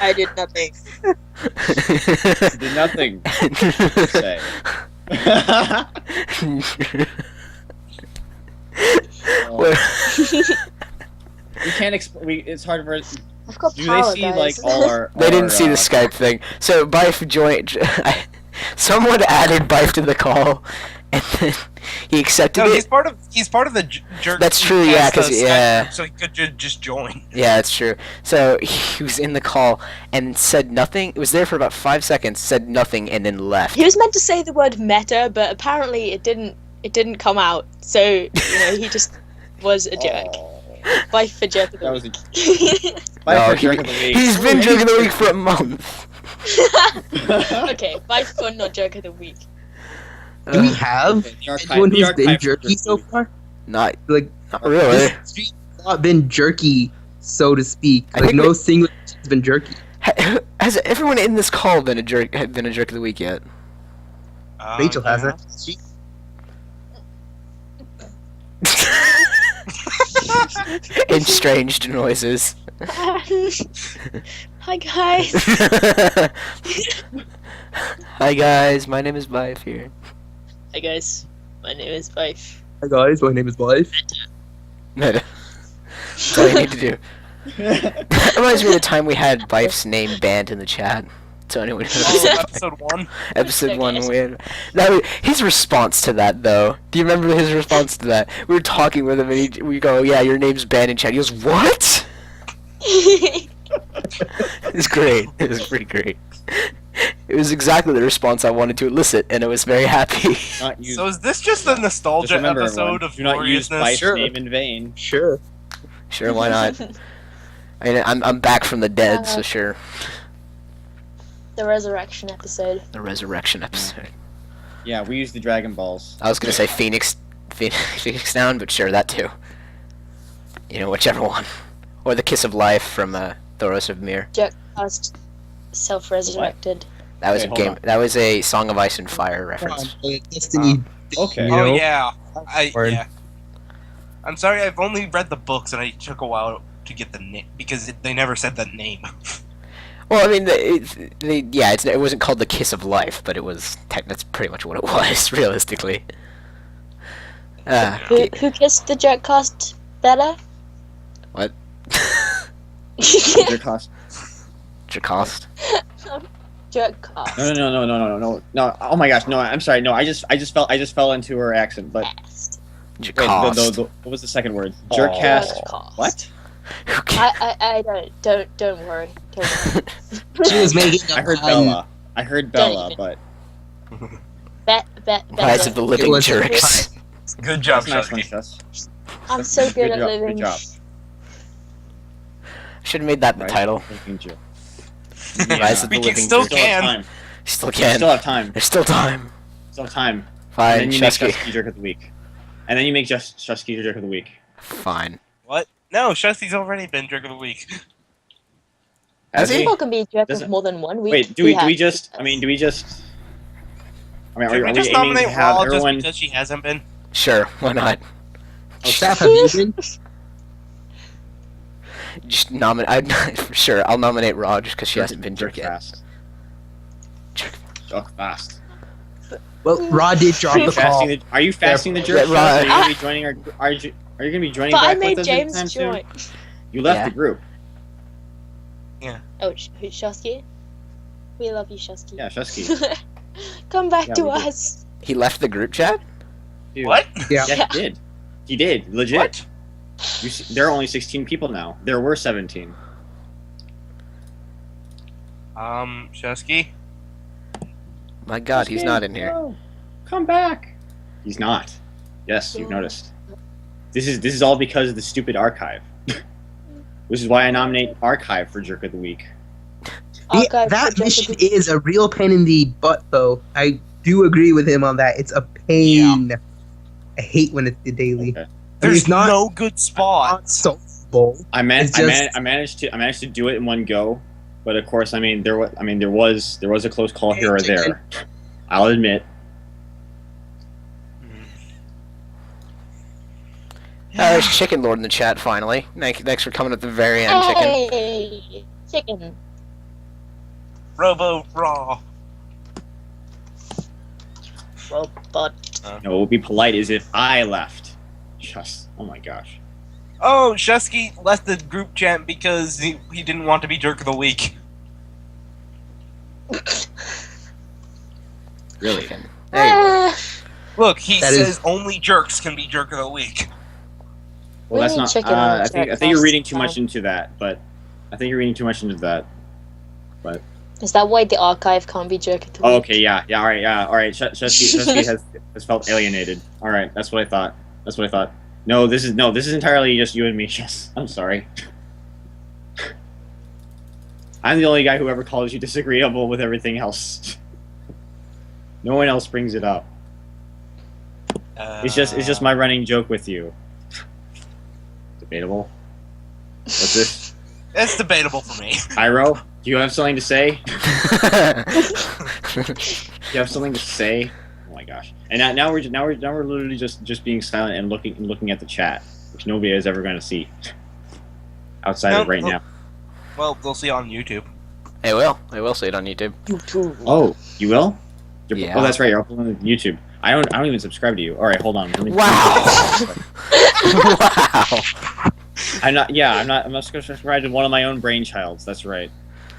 [SPEAKER 2] I did nothing.
[SPEAKER 5] You did nothing. Say.
[SPEAKER 1] Where-
[SPEAKER 5] We can't it's hard for us.
[SPEAKER 2] I've got
[SPEAKER 5] Do
[SPEAKER 2] power,
[SPEAKER 5] they see
[SPEAKER 2] guys.
[SPEAKER 5] like all our?
[SPEAKER 1] They didn't see the
[SPEAKER 5] our,
[SPEAKER 1] Skype thing. So Bife joined. Someone added Bife to the call, and then he accepted
[SPEAKER 3] No,
[SPEAKER 1] it.
[SPEAKER 3] he's part of the jerk.
[SPEAKER 1] That's true, yeah, 'cause, yeah.
[SPEAKER 3] So he could just join.
[SPEAKER 1] Yeah, that's true. So he was in the call and said nothing. It was there for about 5 seconds. Said nothing and then left.
[SPEAKER 2] He was meant to say the word meta, but apparently it didn't come out. So he just was a jerk.
[SPEAKER 5] Oh,
[SPEAKER 2] Bye for jerk of the
[SPEAKER 5] that was a
[SPEAKER 2] week.
[SPEAKER 5] bye
[SPEAKER 1] No,
[SPEAKER 5] for jerk of the week.
[SPEAKER 1] He's been jerk of the week for a month.
[SPEAKER 2] Okay, bye for not jerk of the week.
[SPEAKER 6] Do we have
[SPEAKER 5] The archive-
[SPEAKER 6] anyone
[SPEAKER 5] the
[SPEAKER 6] who's
[SPEAKER 5] archive
[SPEAKER 6] been
[SPEAKER 5] for
[SPEAKER 6] jerky
[SPEAKER 5] jerk
[SPEAKER 6] so
[SPEAKER 5] of the week.
[SPEAKER 6] far?
[SPEAKER 1] Not
[SPEAKER 6] Like
[SPEAKER 1] really.
[SPEAKER 6] this street has not been jerky, so to speak.
[SPEAKER 1] I
[SPEAKER 6] Like
[SPEAKER 1] think
[SPEAKER 6] no
[SPEAKER 1] we-
[SPEAKER 6] single has been jerky.
[SPEAKER 1] Has everyone in this call been a jerk of the week yet?
[SPEAKER 6] Rachel
[SPEAKER 3] yeah.
[SPEAKER 6] hasn't. She
[SPEAKER 1] Estranged noises.
[SPEAKER 2] Hi guys.
[SPEAKER 1] Hi guys, my name is Bife here.
[SPEAKER 2] Hi guys. My name is Bife.
[SPEAKER 6] Hi guys, my name is Blythe.
[SPEAKER 1] That's all you need to do. That reminds me of the time we had Bife's name banned in the chat. So anyone who
[SPEAKER 3] Oh, episode 1.
[SPEAKER 1] episode 1 we had that was, his response to that though. Do you remember his response to that? We were talking with him and we go, "Yeah, your name's banned in chat." He goes, "What?" It was great. It was pretty great. It was exactly the response I wanted to elicit, and I was very happy.
[SPEAKER 5] Not use,
[SPEAKER 3] So is this just the
[SPEAKER 5] just
[SPEAKER 3] nostalgia
[SPEAKER 5] remember,
[SPEAKER 3] episode
[SPEAKER 5] everyone,
[SPEAKER 3] of
[SPEAKER 5] do not use
[SPEAKER 3] gloriousness?
[SPEAKER 5] Blythe's
[SPEAKER 6] Sure.
[SPEAKER 5] name in vain.
[SPEAKER 6] Sure.
[SPEAKER 1] Sure, why not? I mean, I'm back from the dead, so sure.
[SPEAKER 2] The resurrection episode.
[SPEAKER 1] The resurrection episode.
[SPEAKER 5] Yeah, we use the Dragon Balls.
[SPEAKER 1] I was gonna say Phoenix Down, but sure, that too. You know, whichever one. Or the Kiss of Life from Thoros of Mir.
[SPEAKER 2] Jerk past self-resurrected.
[SPEAKER 1] That was
[SPEAKER 5] Okay,
[SPEAKER 1] a
[SPEAKER 5] hold
[SPEAKER 1] game.
[SPEAKER 5] on.
[SPEAKER 1] That was a Song of Ice and Fire reference.
[SPEAKER 6] Destiny.
[SPEAKER 5] Okay.
[SPEAKER 6] You
[SPEAKER 3] Oh
[SPEAKER 6] know?
[SPEAKER 3] yeah,
[SPEAKER 6] Word.
[SPEAKER 3] yeah. I'm sorry, I've only read the books and I took a while to get the name because they never said that name.
[SPEAKER 1] Well, I mean, it wasn't called the Kiss of Life, but it was. That's pretty much what it was, realistically.
[SPEAKER 2] Who kissed the jerk cast better?
[SPEAKER 1] What?
[SPEAKER 5] Your cost.
[SPEAKER 1] Jacost?
[SPEAKER 2] Jerk cast.
[SPEAKER 5] No. Oh my gosh, no. I'm sorry. No, I just fell into her accent. But
[SPEAKER 2] Cast.
[SPEAKER 5] wait,
[SPEAKER 1] Jacost.
[SPEAKER 5] what was the second word?
[SPEAKER 1] Oh.
[SPEAKER 5] Jerkcast.
[SPEAKER 2] Jerkcast.
[SPEAKER 5] What?
[SPEAKER 1] Who ca-
[SPEAKER 2] I don't worry. Don't worry.
[SPEAKER 6] She was making.
[SPEAKER 5] I heard
[SPEAKER 6] a
[SPEAKER 5] Bella. I heard
[SPEAKER 2] Don't
[SPEAKER 5] Bella,
[SPEAKER 2] even-
[SPEAKER 5] but
[SPEAKER 2] Bet.
[SPEAKER 1] Rise of the Living
[SPEAKER 6] It was-
[SPEAKER 1] Jerks.
[SPEAKER 3] Good job,
[SPEAKER 5] that's nice one,
[SPEAKER 3] Shusky.
[SPEAKER 5] Jess.
[SPEAKER 2] I'm so good at
[SPEAKER 5] job,
[SPEAKER 2] living.
[SPEAKER 5] Good job.
[SPEAKER 1] Should have made that the
[SPEAKER 5] Right?
[SPEAKER 1] title.
[SPEAKER 5] Thank you.
[SPEAKER 1] Rise of
[SPEAKER 3] We
[SPEAKER 1] the
[SPEAKER 3] can
[SPEAKER 1] Living
[SPEAKER 3] still
[SPEAKER 1] Jerks.
[SPEAKER 5] Still have
[SPEAKER 3] can.
[SPEAKER 5] time.
[SPEAKER 1] Still
[SPEAKER 5] We
[SPEAKER 1] can.
[SPEAKER 5] still have time.
[SPEAKER 1] There's still time.
[SPEAKER 5] Still have time.
[SPEAKER 1] Fine,
[SPEAKER 5] And then you make
[SPEAKER 1] Shusky.
[SPEAKER 5] Shusky Jerk of the Week. And then you make just Shusky your Jerk of the Week.
[SPEAKER 1] Fine.
[SPEAKER 3] What? No, Shusty's already been Jerk of the Week.
[SPEAKER 1] Has he?
[SPEAKER 2] People can be jerk
[SPEAKER 5] Doesn't-
[SPEAKER 2] of more than one week.
[SPEAKER 5] Wait, do we just? I mean, do we just? I mean,
[SPEAKER 3] Should
[SPEAKER 5] are
[SPEAKER 3] we
[SPEAKER 5] we
[SPEAKER 3] just
[SPEAKER 5] aiming to
[SPEAKER 3] nominate
[SPEAKER 5] have
[SPEAKER 3] Raw just
[SPEAKER 5] everyone?
[SPEAKER 3] because she hasn't been?
[SPEAKER 1] Sure, why not?
[SPEAKER 6] Oh, Steph, have you been?
[SPEAKER 1] Just nominate. Sure, I'll nominate Raw just because she
[SPEAKER 5] Jerk-
[SPEAKER 1] hasn't been
[SPEAKER 5] jerk
[SPEAKER 1] jerk yet.
[SPEAKER 5] fast. Jerk fast.
[SPEAKER 6] Well, Rod did drop the call.
[SPEAKER 5] Are you fasting the jerk
[SPEAKER 1] Yeah,
[SPEAKER 5] fast? Are you
[SPEAKER 1] right.
[SPEAKER 5] gonna be joining our? Are you gonna be joining
[SPEAKER 2] But I
[SPEAKER 5] back
[SPEAKER 2] made
[SPEAKER 5] with us
[SPEAKER 2] James
[SPEAKER 5] anytime soon?
[SPEAKER 2] join.
[SPEAKER 5] You left
[SPEAKER 1] Yeah.
[SPEAKER 5] the group.
[SPEAKER 2] Oh, who's Shusky? We love you, Shusky.
[SPEAKER 5] Yeah, Shusky.
[SPEAKER 2] Come back
[SPEAKER 5] Yeah,
[SPEAKER 2] to
[SPEAKER 5] we did.
[SPEAKER 2] us.
[SPEAKER 1] He left the group chat?
[SPEAKER 5] Dude.
[SPEAKER 3] What?
[SPEAKER 6] Yeah.
[SPEAKER 5] Yeah, he did. He did. Legit.
[SPEAKER 3] What?
[SPEAKER 5] You see, there are only 16 people now. There were 17.
[SPEAKER 3] Shusky?
[SPEAKER 1] My god, he's not in here.
[SPEAKER 5] No. Come back. He's not. Yes, you've noticed. This is all because of the stupid archive. Which is why I nominate Archive for Jerk of the Week.
[SPEAKER 2] Archive
[SPEAKER 6] That
[SPEAKER 2] for
[SPEAKER 6] mission
[SPEAKER 2] Jessica.
[SPEAKER 6] is a real pain in the butt, though. I do agree with him on that. It's a pain. I hate when it's the daily.
[SPEAKER 5] Okay.
[SPEAKER 3] There's
[SPEAKER 6] it's not-
[SPEAKER 3] no good spots.
[SPEAKER 6] Solvable.
[SPEAKER 5] I
[SPEAKER 6] It's just-
[SPEAKER 5] managed to do it in one go, but of course, there was a close call here or there. I'll admit.
[SPEAKER 1] There's Chicken Lord in the chat finally. Thanks for coming at the very end, Chicken.
[SPEAKER 2] Hey, chicken.
[SPEAKER 3] Robo Raw.
[SPEAKER 2] Robot.
[SPEAKER 5] No, what would be polite is if I left. Just, oh my gosh.
[SPEAKER 3] Oh, Shusky left the group chat because he didn't want to be Jerk of the Week.
[SPEAKER 5] Really?
[SPEAKER 1] Chicken. There you go.
[SPEAKER 3] Look, he
[SPEAKER 6] That is-
[SPEAKER 3] says only jerks can be Jerk of the Week.
[SPEAKER 5] Well,
[SPEAKER 2] We
[SPEAKER 5] that's
[SPEAKER 2] need
[SPEAKER 5] not.
[SPEAKER 2] chicken on the
[SPEAKER 5] I think
[SPEAKER 2] chat
[SPEAKER 5] you're
[SPEAKER 2] first
[SPEAKER 5] reading too
[SPEAKER 2] time.
[SPEAKER 5] much into that, but I think you're reading too much into that.
[SPEAKER 2] Is that why the archive can't be jerk of the
[SPEAKER 5] Oh,
[SPEAKER 2] week?
[SPEAKER 5] okay, yeah, all right. Shusky has felt alienated. All right, that's what I thought. No, this is entirely just you and me. Yes, I'm sorry. I'm the only guy who ever calls you disagreeable with everything else. No one else brings it up. It's just my running joke with you. Debatable. What's this?
[SPEAKER 3] It's debatable for me.
[SPEAKER 5] Pyro, do you have something to say? Do you have something to say? Oh my gosh! And now we're literally just being silent and looking at the chat, which nobody is ever going to see outside of right now.
[SPEAKER 3] Well, they'll see on YouTube.
[SPEAKER 1] I will see it on YouTube.
[SPEAKER 5] Oh, you will?
[SPEAKER 1] Yeah.
[SPEAKER 5] Oh, that's right. You're uploading to YouTube. I don't even subscribe to you. All right, hold on. Let me-
[SPEAKER 1] Wow. Wow.
[SPEAKER 5] I'm not subscribed to one of my own brainchilds. That's right.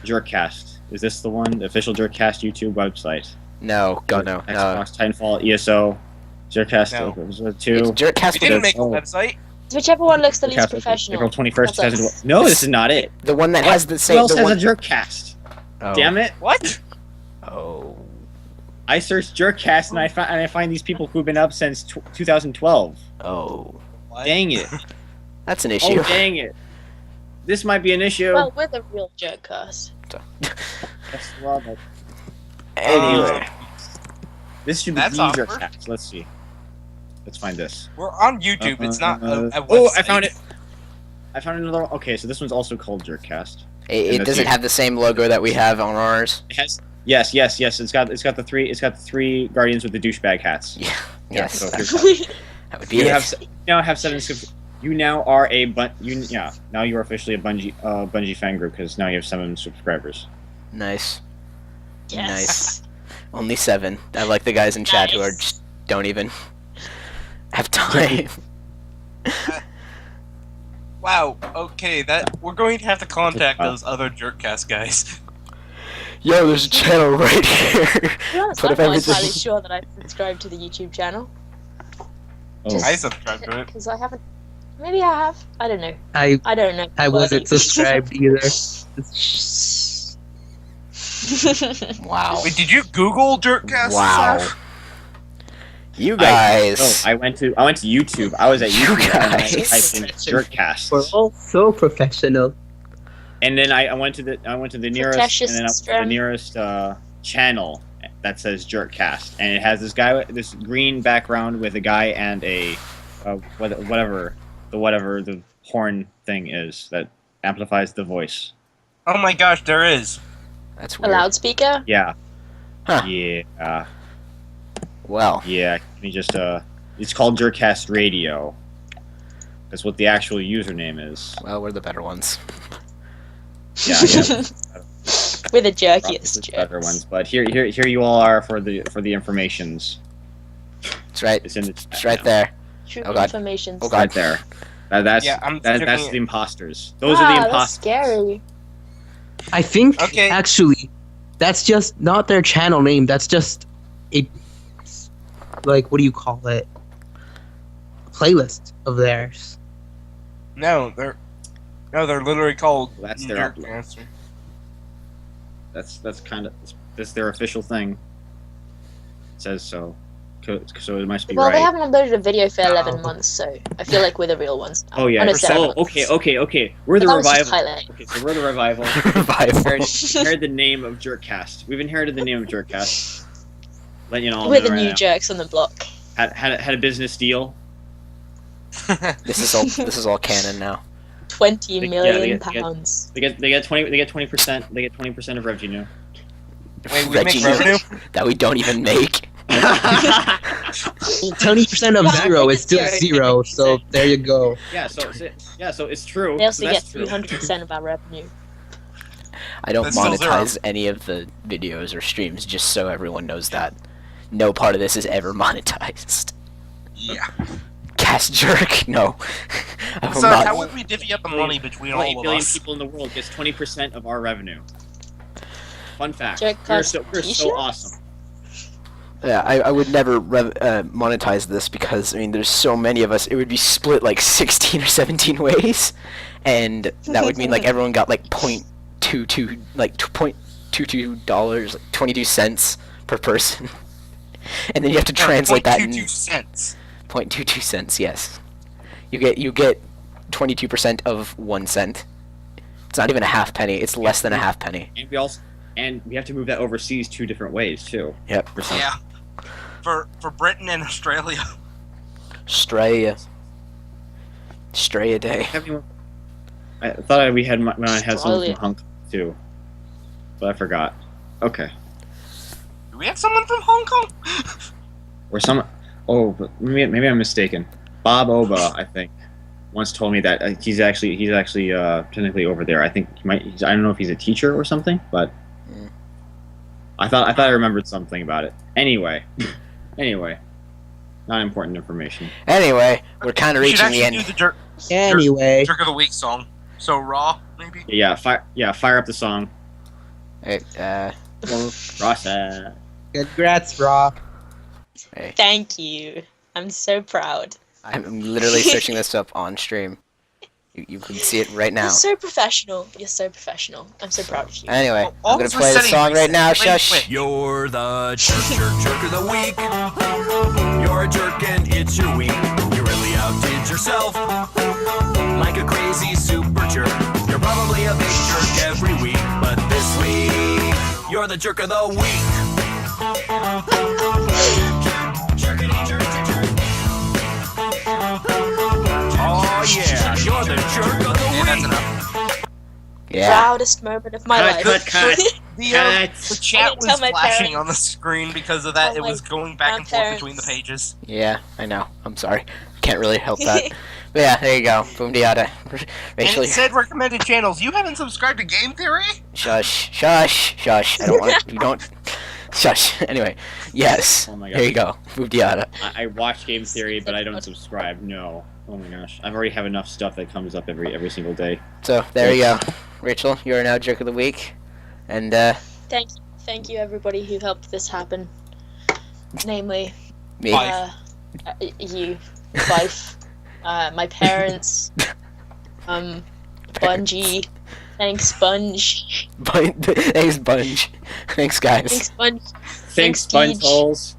[SPEAKER 5] Jerkcast. Is this the one? The official Jerkcast YouTube website.
[SPEAKER 1] No, God no.
[SPEAKER 5] Xbox, Titanfall, ESO, Jerkcast
[SPEAKER 3] No.
[SPEAKER 5] episode
[SPEAKER 1] It's
[SPEAKER 5] 2.
[SPEAKER 1] Jerkcast.
[SPEAKER 3] We didn't make a
[SPEAKER 5] Oh.
[SPEAKER 3] website.
[SPEAKER 2] Whichever one looks the least
[SPEAKER 5] Jerkcast,
[SPEAKER 2] professional.
[SPEAKER 5] April 21st,
[SPEAKER 2] That's us.
[SPEAKER 5] 2012. No, this is not it.
[SPEAKER 1] The one that has the
[SPEAKER 5] Who
[SPEAKER 1] same.
[SPEAKER 5] else
[SPEAKER 1] The
[SPEAKER 5] has
[SPEAKER 1] one.
[SPEAKER 5] a Jerkcast?
[SPEAKER 1] Oh.
[SPEAKER 5] Damn it!
[SPEAKER 3] What?
[SPEAKER 1] Oh.
[SPEAKER 5] I searched Jerkcast and I find these people who've been up since 2012.
[SPEAKER 1] Oh.
[SPEAKER 3] What?
[SPEAKER 5] Dang it!
[SPEAKER 1] That's an issue.
[SPEAKER 5] Oh, dang it! This might be an issue.
[SPEAKER 2] Well, we're the real jerk cast.
[SPEAKER 5] Yes, well, but
[SPEAKER 1] Anyway.
[SPEAKER 5] this should be
[SPEAKER 3] That's
[SPEAKER 5] the
[SPEAKER 3] awkward.
[SPEAKER 5] Jerkcast. Let's see. Let's find this.
[SPEAKER 3] We're on YouTube. It's not a website.
[SPEAKER 5] Oh, I found it. I found another one. Okay, so this one's also called Jerkcast.
[SPEAKER 1] It
[SPEAKER 5] that's
[SPEAKER 1] doesn't
[SPEAKER 5] it.
[SPEAKER 1] have the same logo that we have on ours.
[SPEAKER 5] It has yes. It's got the three Guardians with the douchebag hats.
[SPEAKER 1] Yeah.
[SPEAKER 5] Yeah,
[SPEAKER 1] Yes.
[SPEAKER 5] so
[SPEAKER 1] that,
[SPEAKER 5] here's that.
[SPEAKER 1] that would be
[SPEAKER 5] You
[SPEAKER 1] it.
[SPEAKER 5] now have 7 You now are now you are officially a Bungie fan group because now you have 7 subscribers.
[SPEAKER 1] Nice.
[SPEAKER 2] Yes.
[SPEAKER 1] Nice. Only 7. I like the guys in chat who are
[SPEAKER 2] Nice.
[SPEAKER 1] just don't even have time.
[SPEAKER 3] Wow. Okay, that we're going to have to contact
[SPEAKER 5] Wow.
[SPEAKER 3] those other Jerkcast guys.
[SPEAKER 1] Yo, there's a channel right here.
[SPEAKER 2] To be honest,
[SPEAKER 1] But
[SPEAKER 2] I'm
[SPEAKER 1] if
[SPEAKER 2] not
[SPEAKER 1] everything-
[SPEAKER 2] entirely sure that I've subscribed to the YouTube channel.
[SPEAKER 5] Oh.
[SPEAKER 2] Just-
[SPEAKER 3] I subscribe to it.
[SPEAKER 2] Because I haven't. Maybe I have. I don't know.
[SPEAKER 6] I
[SPEAKER 2] I don't know.
[SPEAKER 6] wasn't subscribed either.
[SPEAKER 1] Wow.
[SPEAKER 3] Wait, did you Google Jerkcast?
[SPEAKER 1] Wow.
[SPEAKER 3] Seth?
[SPEAKER 1] You guys.
[SPEAKER 5] I went to YouTube. I was at
[SPEAKER 1] You
[SPEAKER 5] YouTube and I
[SPEAKER 1] guys.
[SPEAKER 5] typed in Jerkcast.
[SPEAKER 6] We're all so professional.
[SPEAKER 5] And then I went to the nearest
[SPEAKER 2] Pretentious
[SPEAKER 5] and then I went to the
[SPEAKER 2] Strum.
[SPEAKER 5] nearest channel that says Jerkcast, and it has this green background with a guy and a whatever the horn thing is that amplifies the voice.
[SPEAKER 3] Oh my gosh, there is.
[SPEAKER 1] That's
[SPEAKER 2] A
[SPEAKER 1] weird.
[SPEAKER 2] loudspeaker?
[SPEAKER 5] Yeah.
[SPEAKER 1] Huh.
[SPEAKER 5] Yeah.
[SPEAKER 1] Well,
[SPEAKER 5] Yeah, let me just it's called Jerkcast Radio. That's what the actual username is.
[SPEAKER 1] well, we're the better ones.
[SPEAKER 5] Yeah,
[SPEAKER 2] We're the
[SPEAKER 5] probably
[SPEAKER 2] jerkiest
[SPEAKER 5] the better
[SPEAKER 2] jerks.
[SPEAKER 5] ones. But here you all are for the informations.
[SPEAKER 1] It's right.
[SPEAKER 5] It's in the
[SPEAKER 1] It's right there.
[SPEAKER 2] True
[SPEAKER 1] Oh, God.
[SPEAKER 2] information.
[SPEAKER 1] Oh, God.
[SPEAKER 5] right there. That's
[SPEAKER 3] Yeah, I'm
[SPEAKER 5] that's
[SPEAKER 3] checking
[SPEAKER 5] the
[SPEAKER 3] it.
[SPEAKER 5] imposters. Those are the
[SPEAKER 2] That's
[SPEAKER 5] imposters.
[SPEAKER 2] scary.
[SPEAKER 6] I think
[SPEAKER 3] Okay.
[SPEAKER 6] actually, that's just not their channel name. That's just a like what do you call it? A playlist of theirs.
[SPEAKER 3] No, they're literally called.
[SPEAKER 5] That's their
[SPEAKER 3] Jerk
[SPEAKER 5] upload.
[SPEAKER 3] Master.
[SPEAKER 5] That's kind of that's their official thing. It says so. So it must be
[SPEAKER 2] Well,
[SPEAKER 5] right.
[SPEAKER 2] they haven't uploaded a video for 11
[SPEAKER 3] No.
[SPEAKER 2] months, so I feel like we're the real ones now.
[SPEAKER 5] Oh yeah.
[SPEAKER 2] no, 7
[SPEAKER 5] Oh,
[SPEAKER 2] months.
[SPEAKER 5] okay. We're the
[SPEAKER 2] That was just
[SPEAKER 5] revival.
[SPEAKER 2] highlight.
[SPEAKER 5] Okay, so we're the revival.
[SPEAKER 1] Revival.
[SPEAKER 5] Inherited the name of Jerkcast. We've inherited the name of Jerkcast. Letting you all
[SPEAKER 2] We're
[SPEAKER 5] know
[SPEAKER 2] the
[SPEAKER 5] right
[SPEAKER 2] new
[SPEAKER 5] now.
[SPEAKER 2] jerks on the block.
[SPEAKER 5] Had a business deal.
[SPEAKER 1] This is all canon now.
[SPEAKER 2] 20
[SPEAKER 5] Yeah,
[SPEAKER 2] million
[SPEAKER 5] they get-
[SPEAKER 2] pounds.
[SPEAKER 5] They get 20%. They get 20% of revenue.
[SPEAKER 3] Wait, we
[SPEAKER 1] Reggie,
[SPEAKER 3] make revenue?
[SPEAKER 1] that we don't even make.
[SPEAKER 6] 20% of zero is still
[SPEAKER 2] Jerk.
[SPEAKER 6] zero. So there you go.
[SPEAKER 5] So it's true.
[SPEAKER 2] They also
[SPEAKER 5] so
[SPEAKER 2] get
[SPEAKER 5] that's true.
[SPEAKER 2] 300% of our revenue.
[SPEAKER 1] I don't
[SPEAKER 3] That's still
[SPEAKER 1] monetize any of the videos or streams, just so everyone knows that. No part of this is ever monetized.
[SPEAKER 3] Yeah.
[SPEAKER 1] Cast jerk? No. I will
[SPEAKER 3] So
[SPEAKER 1] not-
[SPEAKER 3] how would we divvy up the money between all
[SPEAKER 5] 8
[SPEAKER 3] of
[SPEAKER 5] billion
[SPEAKER 3] us?
[SPEAKER 5] people in the world gets 20% of our revenue. Fun fact.
[SPEAKER 2] Jerkcast
[SPEAKER 5] We're so
[SPEAKER 2] t-shirt?
[SPEAKER 5] awesome.
[SPEAKER 1] Yeah, I would never monetize this because, I mean, there's so many of us. It would be split like 16 or 17 ways, and that would mean like everyone got like $0.22, like $0.22, like 22 cents per person, and then you have to translate that in
[SPEAKER 3] 0.22 cents.
[SPEAKER 1] 0.22 cents. Yes, you get 22% of 1 cent. It's not even a half penny. It's less than a half penny.
[SPEAKER 5] And we have to move that overseas 2 different ways too.
[SPEAKER 1] Yep.
[SPEAKER 5] For some-
[SPEAKER 3] Yeah. For Britain and Australia.
[SPEAKER 1] Straya day.
[SPEAKER 5] I thought we had when I had someone
[SPEAKER 2] Australia.
[SPEAKER 5] from Hong Kong too, but I forgot. Okay.
[SPEAKER 3] Do we have someone from Hong Kong?
[SPEAKER 5] Or some. Oh, but maybe I'm mistaken. Bob Oba, I think, once told me that he's actually technically over there. I think I don't know if he's a teacher or something, but
[SPEAKER 1] Mm.
[SPEAKER 5] I thought I remembered something about it. Anyway, not important information.
[SPEAKER 1] Anyway, we're kind of
[SPEAKER 3] We should
[SPEAKER 1] reaching the
[SPEAKER 3] actually
[SPEAKER 1] end.
[SPEAKER 3] do the
[SPEAKER 6] Anyway,
[SPEAKER 3] Jerk of the Week song. So Raw, maybe?
[SPEAKER 5] Fire up the song.
[SPEAKER 1] Hey,
[SPEAKER 5] Rossa.
[SPEAKER 6] congrats, Raw.
[SPEAKER 1] hey,
[SPEAKER 2] Thank you. I'm so proud.
[SPEAKER 1] I'm literally searching this up on stream. You can see it right now.
[SPEAKER 2] You're so professional. You're so professional. I'm so proud of you.
[SPEAKER 1] Anyway,
[SPEAKER 3] All
[SPEAKER 1] I'm gonna
[SPEAKER 3] those
[SPEAKER 1] play the
[SPEAKER 3] settings
[SPEAKER 1] song right
[SPEAKER 3] reset.
[SPEAKER 1] now.
[SPEAKER 3] Wait,
[SPEAKER 1] Shush.
[SPEAKER 3] wait.
[SPEAKER 8] You're the jerk of the week. You're a jerk and it's your week. You really outdid yourself like a crazy super jerk. You're probably a big jerk every week, but this week you're the jerk of the week. Oh yeah, you're the jerk of the
[SPEAKER 3] Okay, that's
[SPEAKER 8] week.
[SPEAKER 3] enough.
[SPEAKER 1] Yeah.
[SPEAKER 2] Proudest moment of my life.
[SPEAKER 5] Cut.
[SPEAKER 3] The
[SPEAKER 5] Cut.
[SPEAKER 3] chat
[SPEAKER 2] didn't tell
[SPEAKER 3] was
[SPEAKER 2] my
[SPEAKER 3] flashing
[SPEAKER 2] parents.
[SPEAKER 3] on the screen because of that.
[SPEAKER 2] Oh
[SPEAKER 3] It
[SPEAKER 2] my
[SPEAKER 3] was going back and forth between the
[SPEAKER 2] grandparents.
[SPEAKER 3] pages.
[SPEAKER 1] Yeah, I know. I'm sorry. Can't really help that. But yeah, there you go. Boom diada.
[SPEAKER 3] And
[SPEAKER 1] Rachel,
[SPEAKER 3] it said recommended channels. You haven't subscribed to Game Theory?
[SPEAKER 1] shush. I don't want. You don't. Shush. Anyway, yes.
[SPEAKER 5] Oh my
[SPEAKER 1] There you
[SPEAKER 5] gosh.
[SPEAKER 1] go. Boom diada.
[SPEAKER 5] I watch Game Theory, but I don't subscribe. No. Oh my gosh. I've already have enough stuff that comes up every single day.
[SPEAKER 1] So there you go. Rachel, you are now jerk of the week, and
[SPEAKER 2] Thank you, everybody who helped this happen. Namely,
[SPEAKER 1] me.
[SPEAKER 3] Bye.
[SPEAKER 2] you, Fife, my parents, Bungie. Thanks, Sponge.
[SPEAKER 1] Thanks, Bunge. Thanks, guys.
[SPEAKER 2] Thanks, Sponge.
[SPEAKER 5] Thanks,
[SPEAKER 2] Deej.
[SPEAKER 5] Bunch Holes.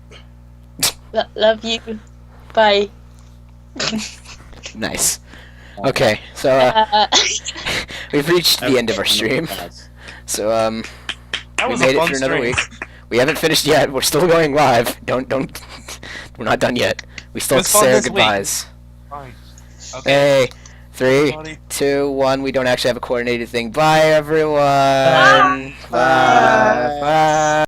[SPEAKER 2] Love you. Bye.
[SPEAKER 1] Nice. Okay, so we've reached the end of our stream. So
[SPEAKER 3] That
[SPEAKER 1] we
[SPEAKER 3] was
[SPEAKER 1] made
[SPEAKER 3] a
[SPEAKER 1] it
[SPEAKER 3] fun
[SPEAKER 1] through another
[SPEAKER 3] stream.
[SPEAKER 1] week. We haven't finished yet. We're still going live. Don't. We're not done yet. We still
[SPEAKER 3] It
[SPEAKER 1] have
[SPEAKER 3] was
[SPEAKER 1] to
[SPEAKER 3] fun
[SPEAKER 1] say our
[SPEAKER 3] this week.
[SPEAKER 1] goodbyes.
[SPEAKER 3] Fine. Okay.
[SPEAKER 1] Hey, 3,
[SPEAKER 3] Buddy.
[SPEAKER 1] 2, 1. We don't actually have a coordinated thing. Bye, everyone. Bye. Bye.